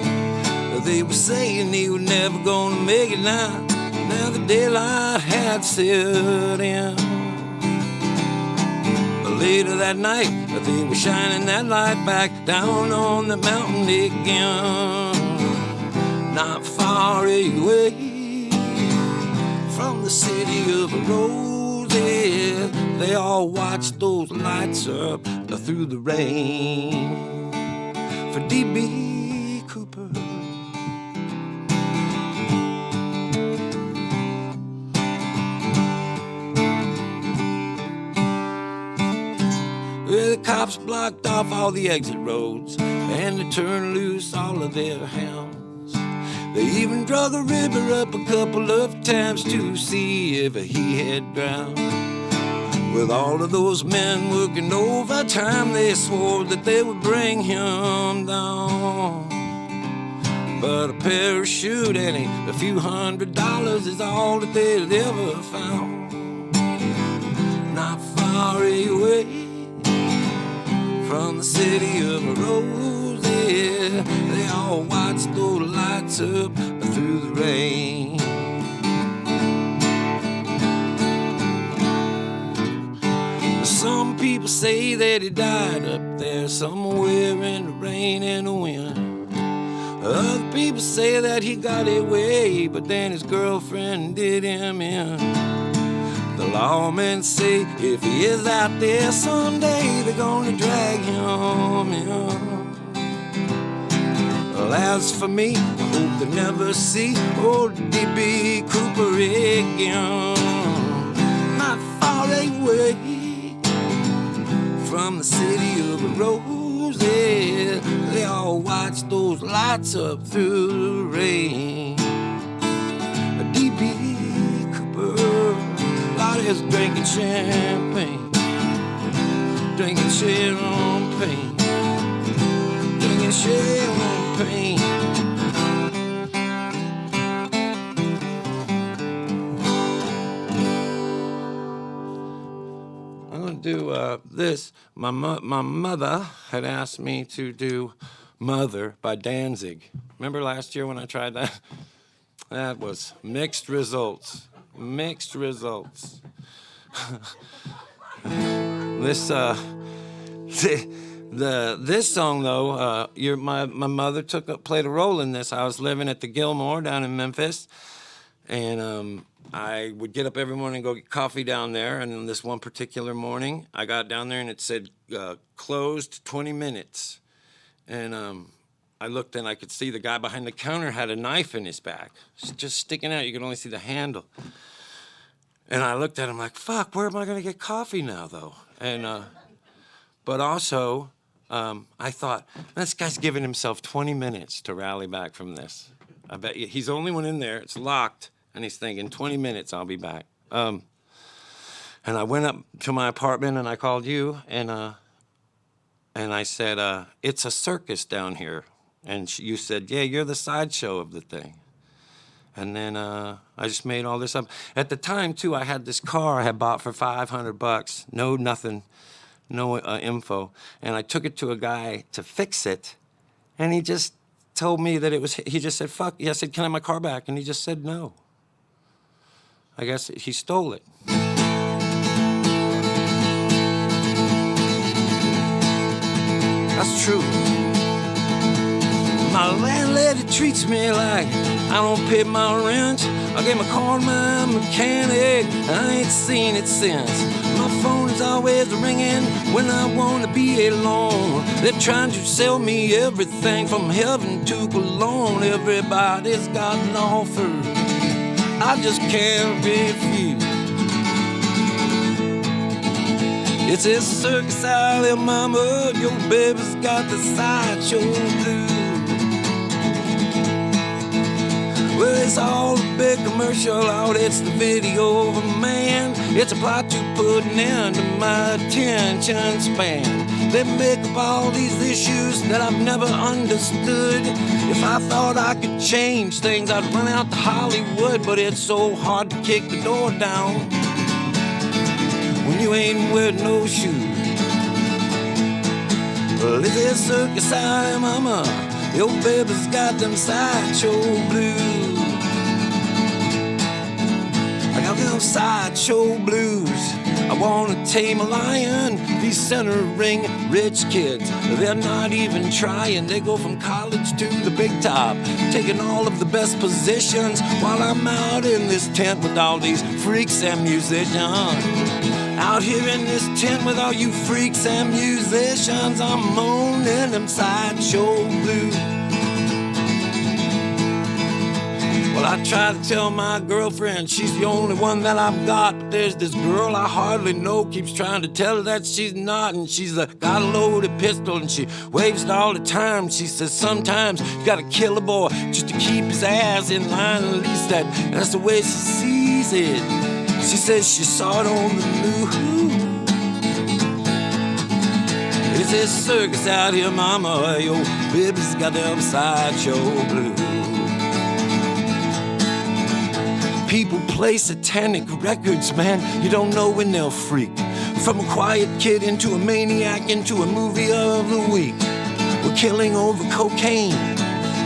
They were saying he was never gonna make it now. Now the daylight had set in. But later that night, they were shining that light back down on the mountain again. Not far away from the city of roses, they all watched those lights up through the rain. For D.B. Cooper. The cops blocked off all the exit roads and they turned loose all of their hounds. They even drug a river up a couple of times to see if he had drowned. With all of those men working overtime, they swore that they would bring him down. But a parachute and a few $100 is all that they'd ever found. Not far away from the city of roses, they all watched those lights up through the rain. Some people say that he died up there somewhere in the rain and the wind. Other people say that he got away, but then his girlfriend did him in. The lawmen say if he is out there someday, they're gonna drag him in. Well, as for me, I hope they never see old D.B. Cooper again. Not far away from the city of roses, roses. They all watch those lights up through the rain. D.B. Cooper, Lottie's drinking champagne, drinking champagne, drinking champagne. Do this. My mother had asked me to do Mother by Danzig. Remember last year when I tried that? That was mixed results. Mixed results. This song though, my mother played a role in this. I was living at the Gilmore down in Memphis, and I would get up every morning and go get coffee down there, and on this one particular morning, I got down there and it said, closed 20 minutes. And I looked and I could see the guy behind the counter had a knife in his back, just sticking out. You could only see the handle. And I looked at him like, fuck, where am I gonna get coffee now, though? And, but also, I thought, this guy's giving himself 20 minutes to rally back from this. I bet you, he's the only one in there, it's locked. And he's thinking, 20 minutes, I'll be back. And I went up to my apartment and I called you and I said, it's a circus down here. And you said, yeah, you're the sideshow of the thing. And then I just made all this up. At the time, too, I had this car I had bought for $500. No nothing, no info. And I took it to a guy to fix it. And he just told me that he just said, fuck. I said, can I have my car back? And he just said no. I guess he stole it. That's true. My landlady treats me like I don't pay my rent. I gave my car to my mechanic, I ain't seen it since. My phone is always ringing when I want to be alone. They're trying to sell me everything from heaven to Cologne. Everybody's got an offer, I just can't refuse. It's a circus out there, mama. Your baby's got the sideshow blues. Well, it's all a big commercial out. It's the video of a man. It's a plot to put an end to my attention span. They make up all these issues that I've never understood. If I thought I could change things, I'd run out to Hollywood. But it's so hard to kick the door down when you ain't wearing no shoes. Well, it's a circus out there, mama. Your baby's got them sideshow blues. I got them sideshow blues. I wanna tame a lion. These centering rich kids, they're not even trying. They go from college to the big top, taking all of the best positions, while I'm out in this tent with all these freaks and musicians. Out here in this tent with all you freaks and musicians, I'm moaning them sideshow blues. Well, I try to tell my girlfriend she's the only one that I've got, but there's this girl I hardly know keeps trying to tell her that she's not, and she's got a loaded pistol and she waves it all the time. She says sometimes you gotta kill a boy just to keep his ass in line. At least that's the way she sees it. She says she saw it on the news. It's a circus out here, mama. Your baby's got them sideshow blues. People play satanic records, man. You don't know when they'll freak. From a quiet kid into a maniac, into a movie of the week. We're killing over cocaine,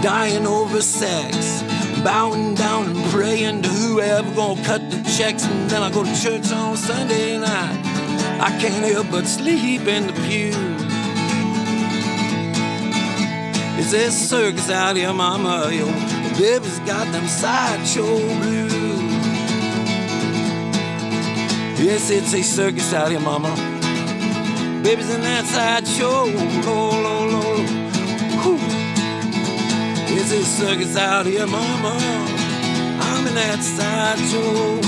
dying over sex, bowing down and praying to whoever gonna cut the checks. And then I go to church on Sunday night. I can't help but sleep in the pew. It's a circus out here, mama. Your baby's got them sideshow blues. Yes, it's a circus out here, mama. Baby's in that sideshow. Lo, lo, lo. Whew. It's a circus out here, mama. I'm in that sideshow.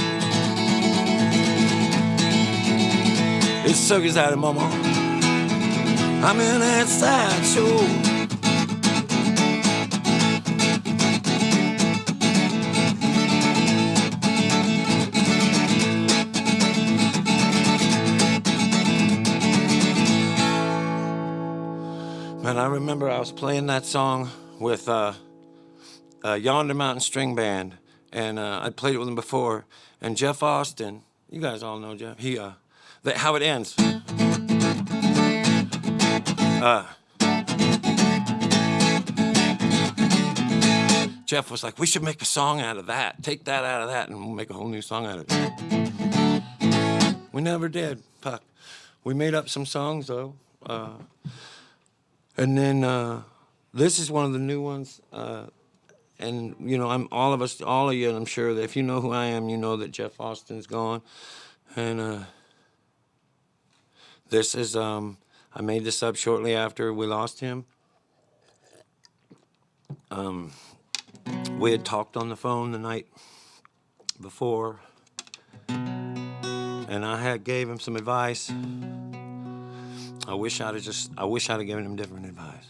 It's a circus out here, mama. I'm in that sideshow. Man, I remember I was playing that song with Yonder Mountain String Band, and I'd played it with him before. And Jeff Austin, you guys all know Jeff. How it ends. Jeff was like, we should make a song out of that. Take that out of that, and we'll make a whole new song out of it. We never did, Puck. We made up some songs though. And then this is one of the new ones. And, you know, all of you, and I'm sure that if you know who I am, you know that Jeff Austin's gone. And this is, I made this up shortly after we lost him. We had talked on the phone the night before, and I gave him some advice. I wish I'd have given him different advice.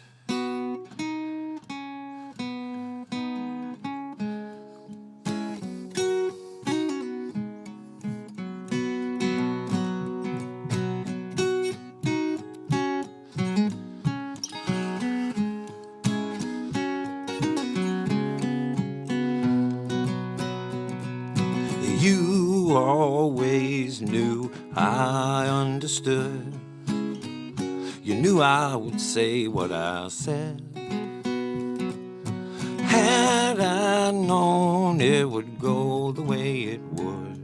You always knew I understood. You knew I would say what I said. Had I known it would go the way it would,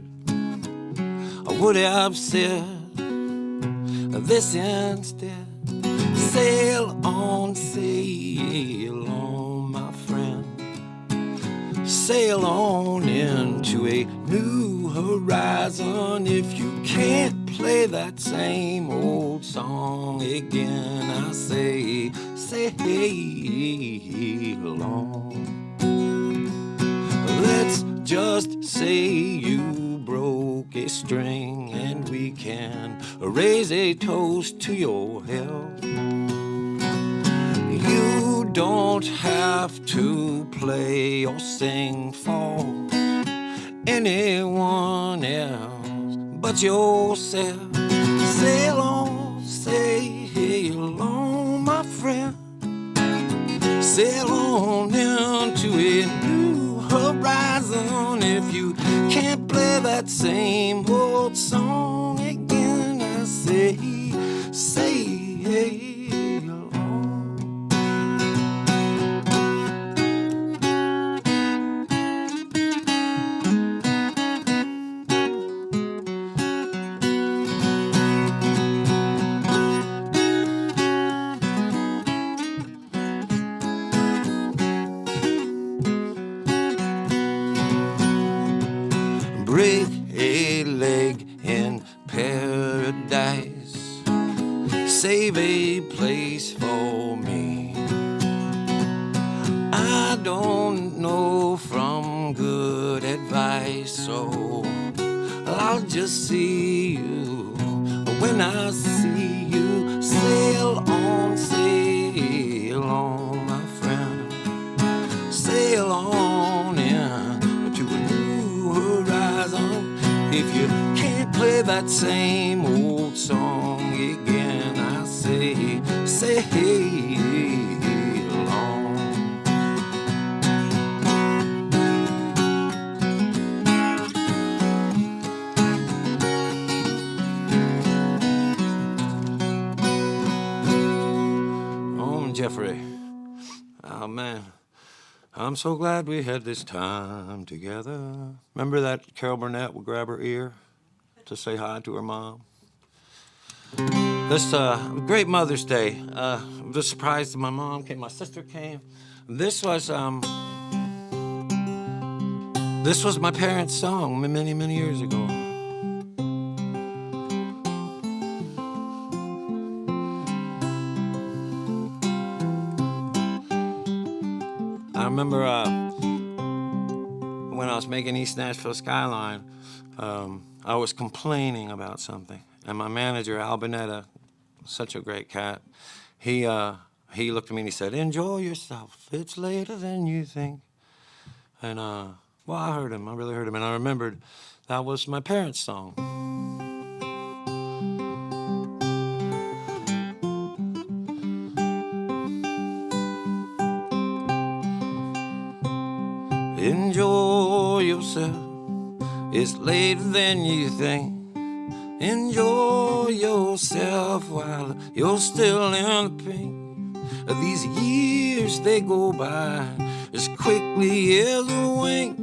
I would have said this instead. Sail on, my friend. Sail on into a new horizon. If you can't play that same old song again, I say, sail on. Let's just say you broke a string, and we can raise a toast to your health. You don't have to play or sing for anyone else but yourself. Sail on, my friend. Sail on into a new horizon. If you can't play that same old song again, I say, sail on. Break a leg in paradise. Save a place for me. I don't know from good advice, so I'll just see you when I see you. Sail on, my friend. Sail on into a new horizon. If you can't play that same old song again, I say, sail on. Oh, Jeffrey. Oh, man. I'm so glad we had this time together. Remember that Carol Burnett would grab her ear to say hi to her mom? This great Mother's Day. I was surprised that my mom came, my sister came. This was my parents' song many, many years ago. I remember when I was making East Nashville Skyline, I was complaining about something. And my manager, Al Bonetta, such a great cat, he looked at me and he said, "Enjoy yourself. It's later than you think." And well, I heard him. I really heard him, and I remembered that was my parents' song. Enjoy yourself, it's later than you think. Enjoy yourself while you're still in the pink. These years, they go by as quickly as a wink.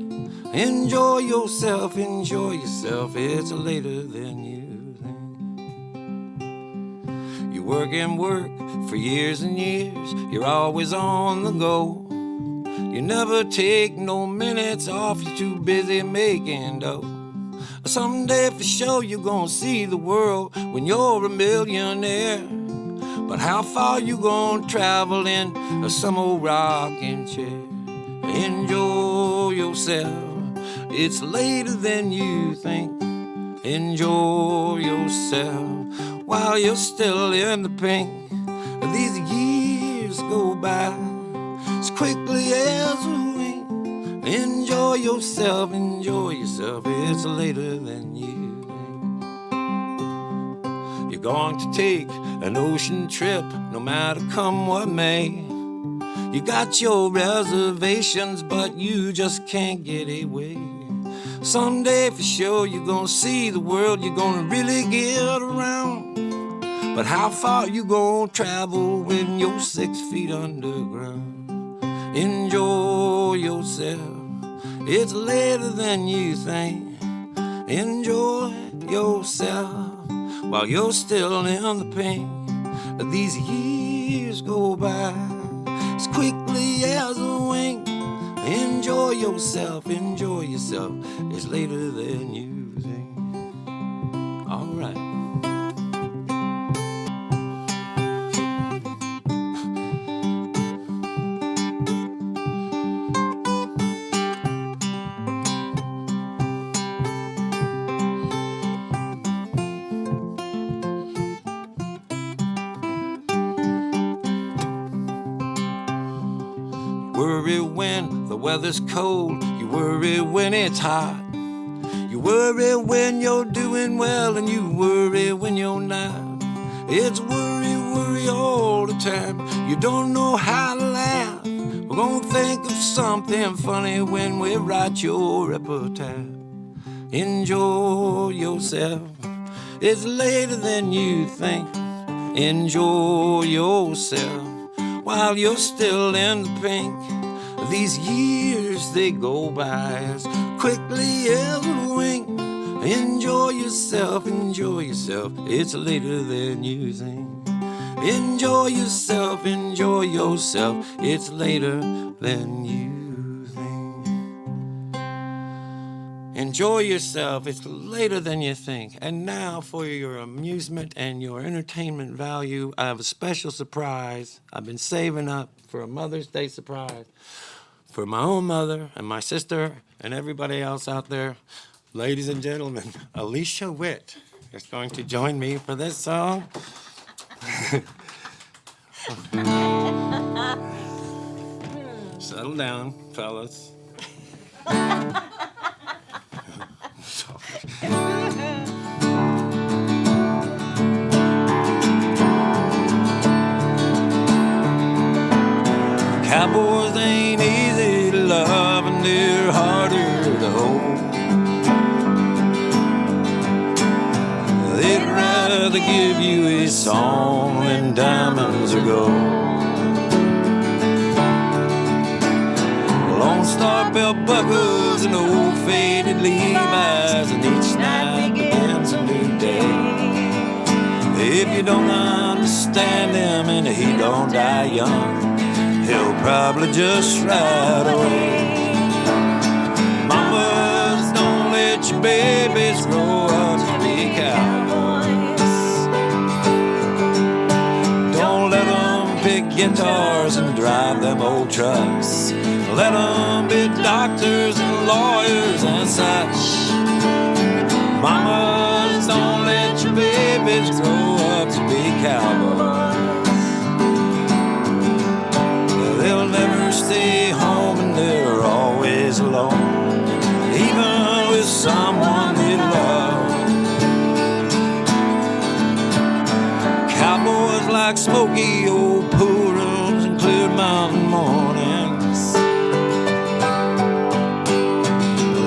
Enjoy yourself, it's later than you think. You work and work for years and years, you're always on the go. You never take no minutes off, you're too busy making dough. Someday for sure you're gonna see the world when you're a millionaire. But how far you gonna travel in some old rocking chair? Enjoy yourself, it's later than you think. Enjoy yourself while you're still in the pink. These years go by as quickly as a wink. Enjoy yourself, it's later than you think. You're going to take an ocean trip, no matter come what may. You got your reservations, but you just can't get away. Someday for sure you're gonna see the world, you're gonna really get around. But how far you gonna travel when you're 6 feet underground? Enjoy yourself, it's later than you think. Enjoy yourself while you're still in the pink. These years go by as quickly as a wink. Enjoy yourself, it's later than you think. All right. Worry when the weather's cold, you worry when it's hot. You worry when you're doing well, and you worry when you're not. It's worry, worry all the time. You don't know how to laugh. We're gonna think of something funny when we write your epitaph. Enjoy yourself, it's later than you think. Enjoy yourself while you're still in the pink. These years, they go by as quickly as a wink. Enjoy yourself, it's later than you think. Enjoy yourself, it's later than you think. Enjoy yourself, it's later than you think. And now for your amusement and your entertainment value, I have a special surprise I've been saving up for a Mother's Day surprise for my own mother and my sister and everybody else out there. Ladies and gentlemen, Alicia Witt is going to join me for this song. Settle down, fellas. Cowboys ain't easy to love, and they're harder to hold. They'd rather give you a song than diamonds or gold. Lone Star belt buckles and old faded Levi's, and each night begins a new day. If you don't understand him and he don't die young, he'll probably just ride away. Mamas, don't let your babies grow up to be cowboys. Don't let them pick guitars and drive them old trucks. Let them be doctors and lawyers and such. Mamas, don't let your babies grow up to be cowboys. stay home and they're always alone, even with someone they love. Cowboys like smoky old pool rooms and clear mountain mornings,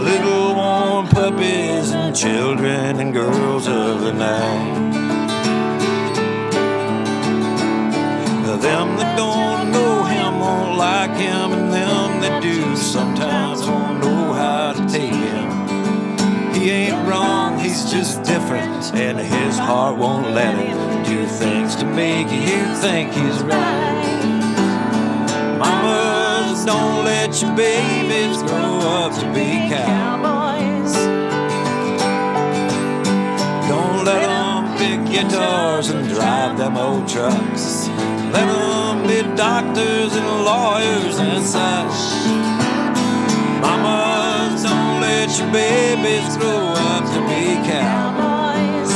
little warm puppies and children and girls of the night. Them that don't know him won't like him, and them that do sometimes won't know how to take him. He ain't wrong, he's just different, and his heart won't let him do things to make you think he's right. Mamas, don't let your babies grow up to be cowboys. Don't let them pick guitars and drive them old trucks. Let them be doctors and lawyers and such. Mamas, don't let your babies grow up to be cowboys.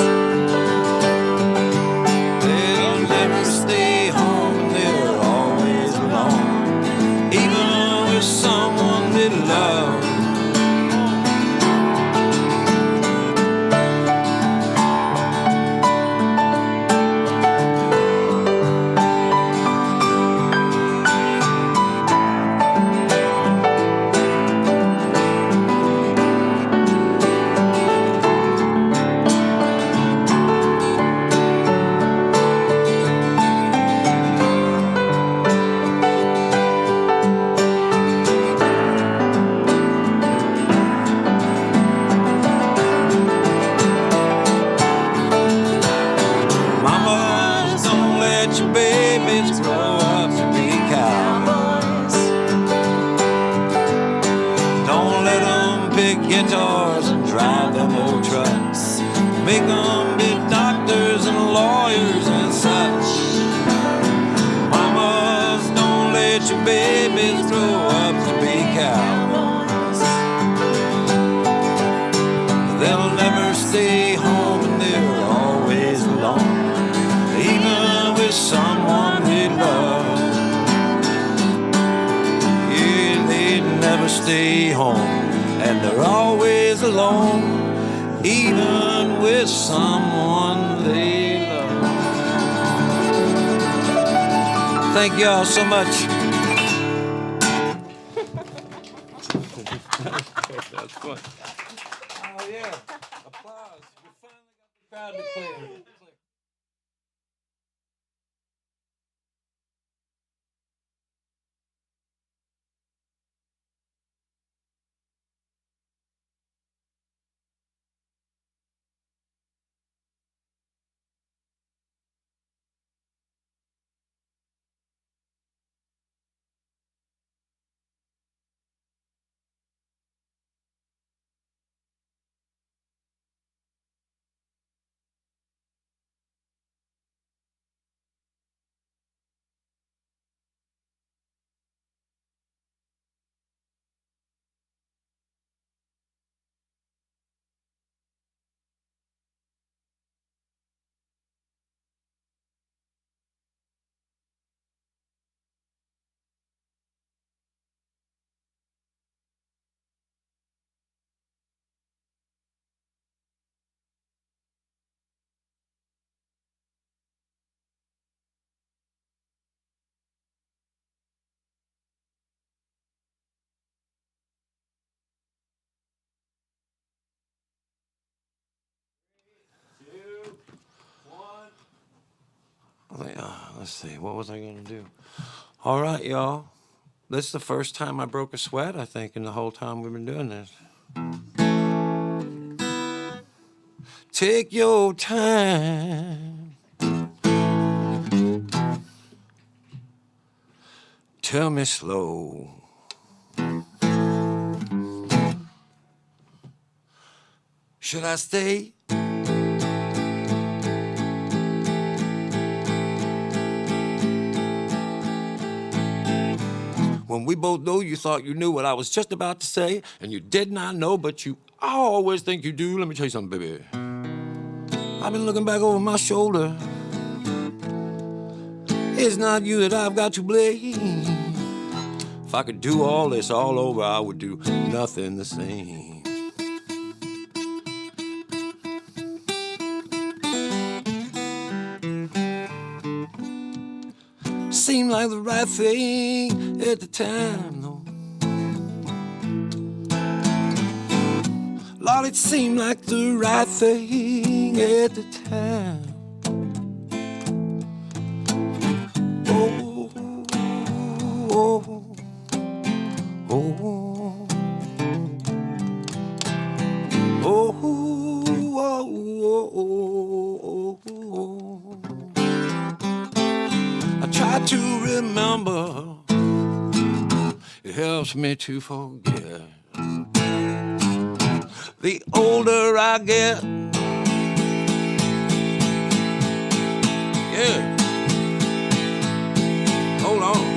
They'll never stay home and they're always alone, even with someone they love. Guitars and drive them old trucks, make them be doctors and lawyers and such. Mamas, don't let your babies grow up to be cowboys. They'll never stay home and they're always alone, even with someone they love. Yeah, they never stay home and they're always alone, even with someone they love. Thank y'all so much. That's fun. Oh yeah, applause. We finally got the crowd to clear. Let's see, what was I going to do? All right, y'all. This is the first time I broke a sweat, I think, in the whole time we've been doing this. Take your time. Tell me slow. Should I stay? When we both know you thought you knew what I was just about to say, and you did not know, but you always think you do. Let me tell you something, baby. I've been looking back over my shoulder. It's not you that I've got to blame. I could do all this all over, I would do nothing the same. Seemed like the right thing at the time, though. Lord, it seemed like the right thing at the time. Oh, oh, oh, oh, oh, oh. I try to remember, it helps me to forget. The older I get, yeah, hold on.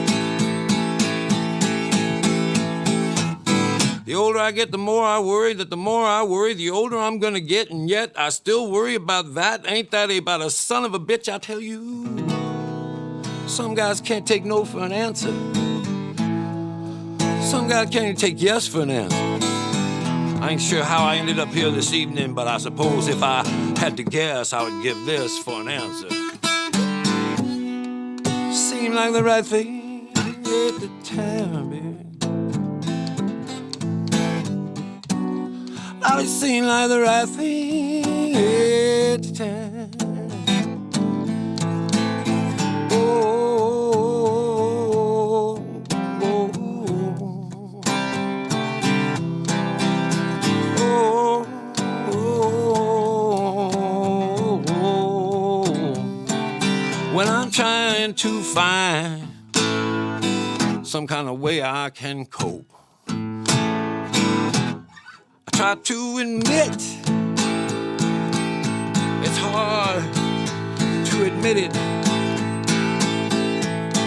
The older I get, the more I worry, that the more I worry, the older I'm gonna get, and yet I still worry about that. Ain't that about a son of a bitch, I tell you? Some guys can't take no for an answer. Some guys can't even take yes for an answer. I ain't sure how I ended up here this evening, but I suppose if I had to guess, I would give this for an answer. Seemed like the right thing at the time, baby. Now it seemed like the right thing at the time. When I'm trying to find some kind of way I can cope, I try to admit it's hard to admit it,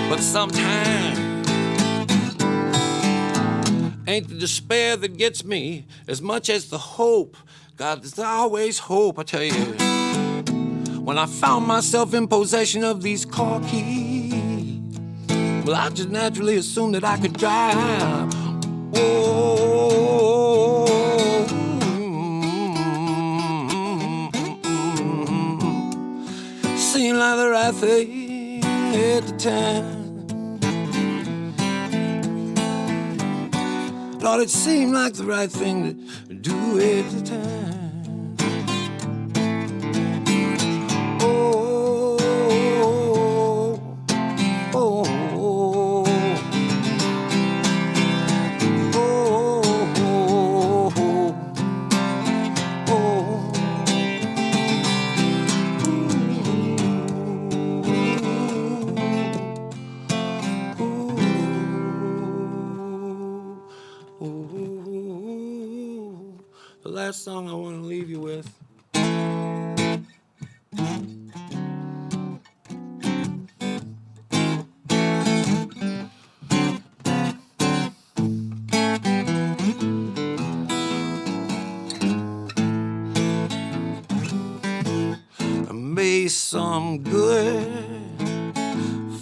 but sometimes ain't the despair that gets me as much as the hope. God, there's always hope, I tell you. When I found myself in possession of these car keys, well, I just naturally assumed that I could drive. Oh, seemed like the right thing at the time. Lord, it seemed like the right thing to do at the time. The last song I want to leave you with. May some good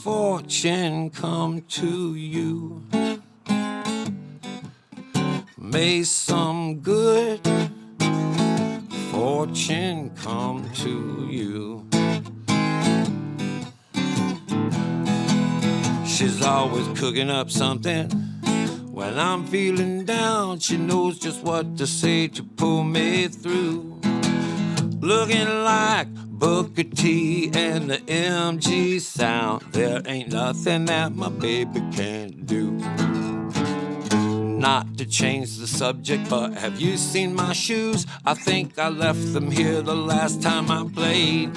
fortune come to you. May some good fortune come to you. She's always cooking up something. When I'm feeling down, she knows just what to say to pull me through. Looking like Booker T and the MG sound. There ain't nothing that my baby can't do. Not to change the subject, but have you seen my shoes? I think I left them here the last time I played.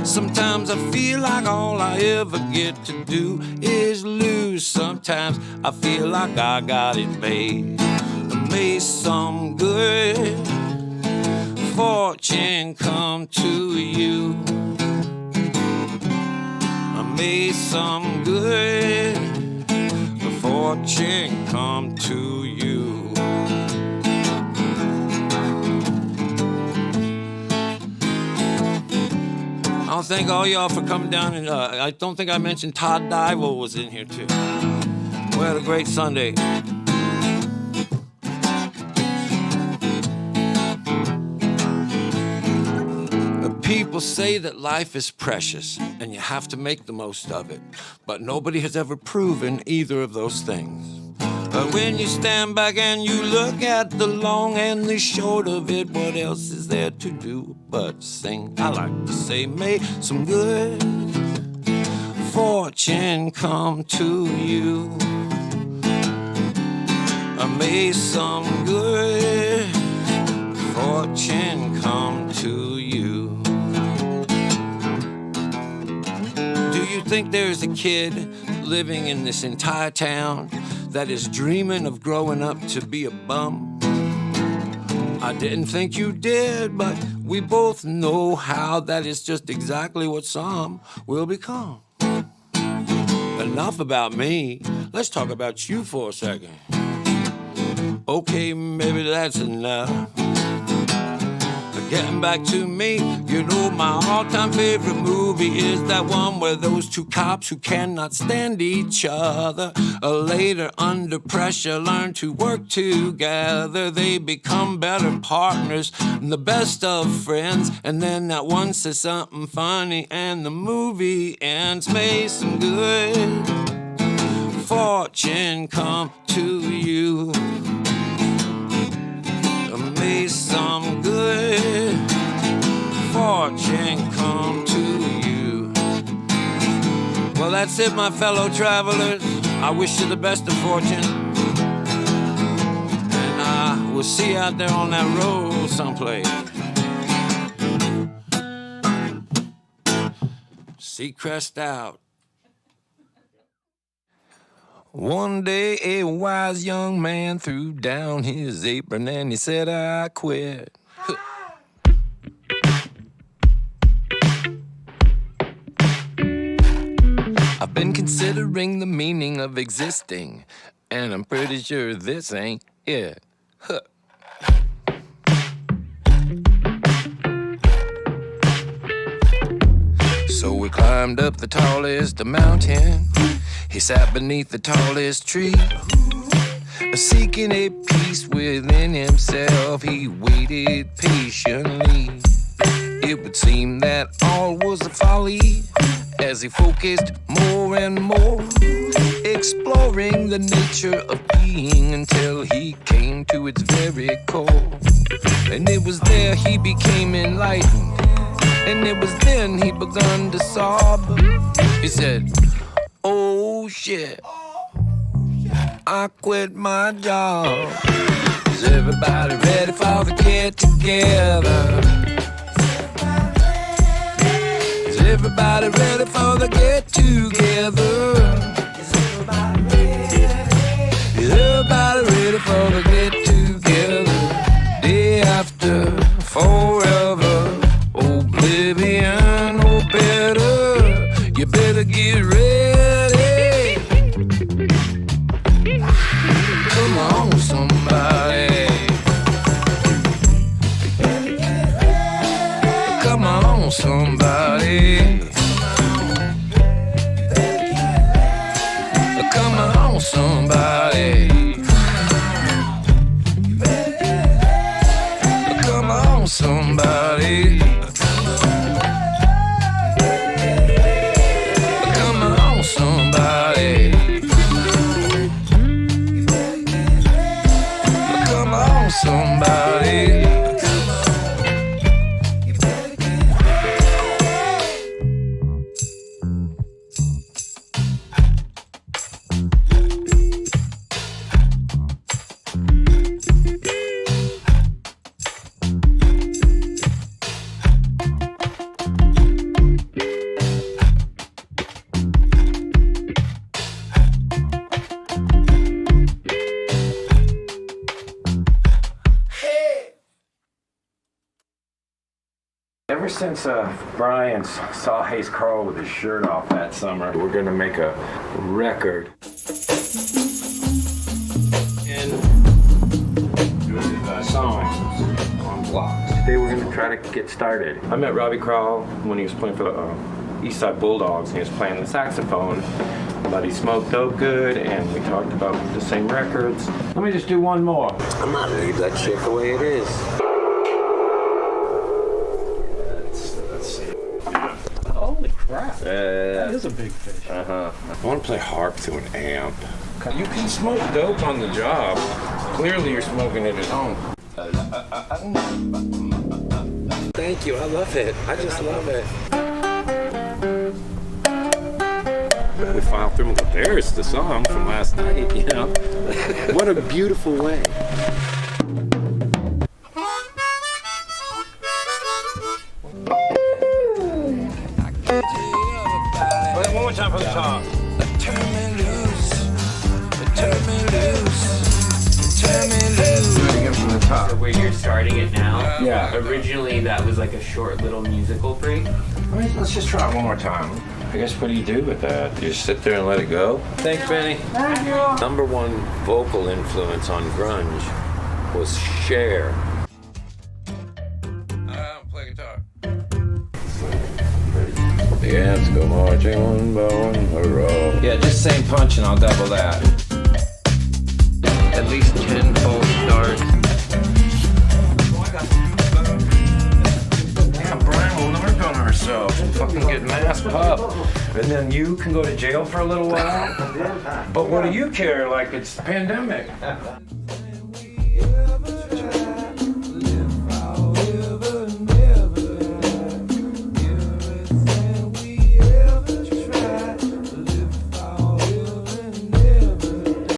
Sometimes I feel like all I ever get to do is lose. Sometimes I feel like I got it made. May some good fortune come to you. May some good fortune come to you. I want to thank all y'all for coming down, and I don't think I mentioned Todd Snider was in here too. We had a great Sunday. People say that life is precious and you have to make the most of it, but nobody has ever proven either of those things. But when you stand back and you look at the long and the short of it, what else is there to do but sing? I like to say, may some good fortune come to you. May some good fortune come to you. Do you think there's a kid living in this entire town that is dreaming of growing up to be a bum? I didn't think you did, but we both know how that is just exactly what some will become. Enough about me. Let's talk about you for a second. Okay, maybe that's enough. Getting back to me, you know my all-time favorite movie is that one where those two cops who cannot stand each other later under pressure learn to work together. They become better partners and the best of friends, and then that one says something funny and the movie ends. May some good fortune come to you. May some good fortune come to you. Well, that's it, my fellow travelers. I wish you the best of fortune. And I will see you out there on that road someplace. Seacrest out. One day a wise young man threw down his apron and he said, I quit. I've been considering the meaning of existing, and I'm pretty sure this ain't it. So we climbed up the tallest mountain. He sat beneath the tallest tree, seeking a peace within himself. He waited patiently. It would seem that all was a folly as he focused more and more, exploring the nature of being until he came to its very core. And it was there he became enlightened, and it was then he begun to sob. He said, oh shit, I quit my job. Is everybody ready for the get together? Is everybody ready for the get together? Is everybody ready for the get together? Day after, forever, oblivion, oh better, you better get ready. Come on, somebody. Come on, somebody. Come on, somebody. Come on, somebody. Come on, somebody. Come on, somebody. Ever since Brian saw Hayes Carl with his shirt off that summer, we're gonna make a record. And songs on blocks. Today we're gonna try to get started. I met Robbie Krall when he was playing for the East Side Bulldogs, and he was playing the saxophone. but he smoked dope good, and we talked about the same records. Let me just do one more. I'm not gonna leave that shit the way it is. Holy crap. That is a big fish. I want to play harp through an amp. You can smoke dope on the job. Clearly you're smoking it at home. Thank you, I love it. I just love it. We filed through and go, there's the song from last night, you know? What a beautiful way. One more time for the top. Turn me loose. Turn me loose. Turn me loose. Do it again from the top. So where you're starting it now? Yeah. Originally, that was like a short little musical break. Let's just try it one more time. I guess, what do you do with that? You just sit there and let it go? Thanks, Benny. Thank you. Number one vocal influence on grunge was Cher. I don't play guitar. The ants go marching one by one, hurrah. Yeah, just same punch and I'll double that. At least 10 false starts. Yeah, Brian will work on ourselves. We'll fucking get masked up. And then you can go to jail for a little while. But what do you care? Like, it's the pandemic.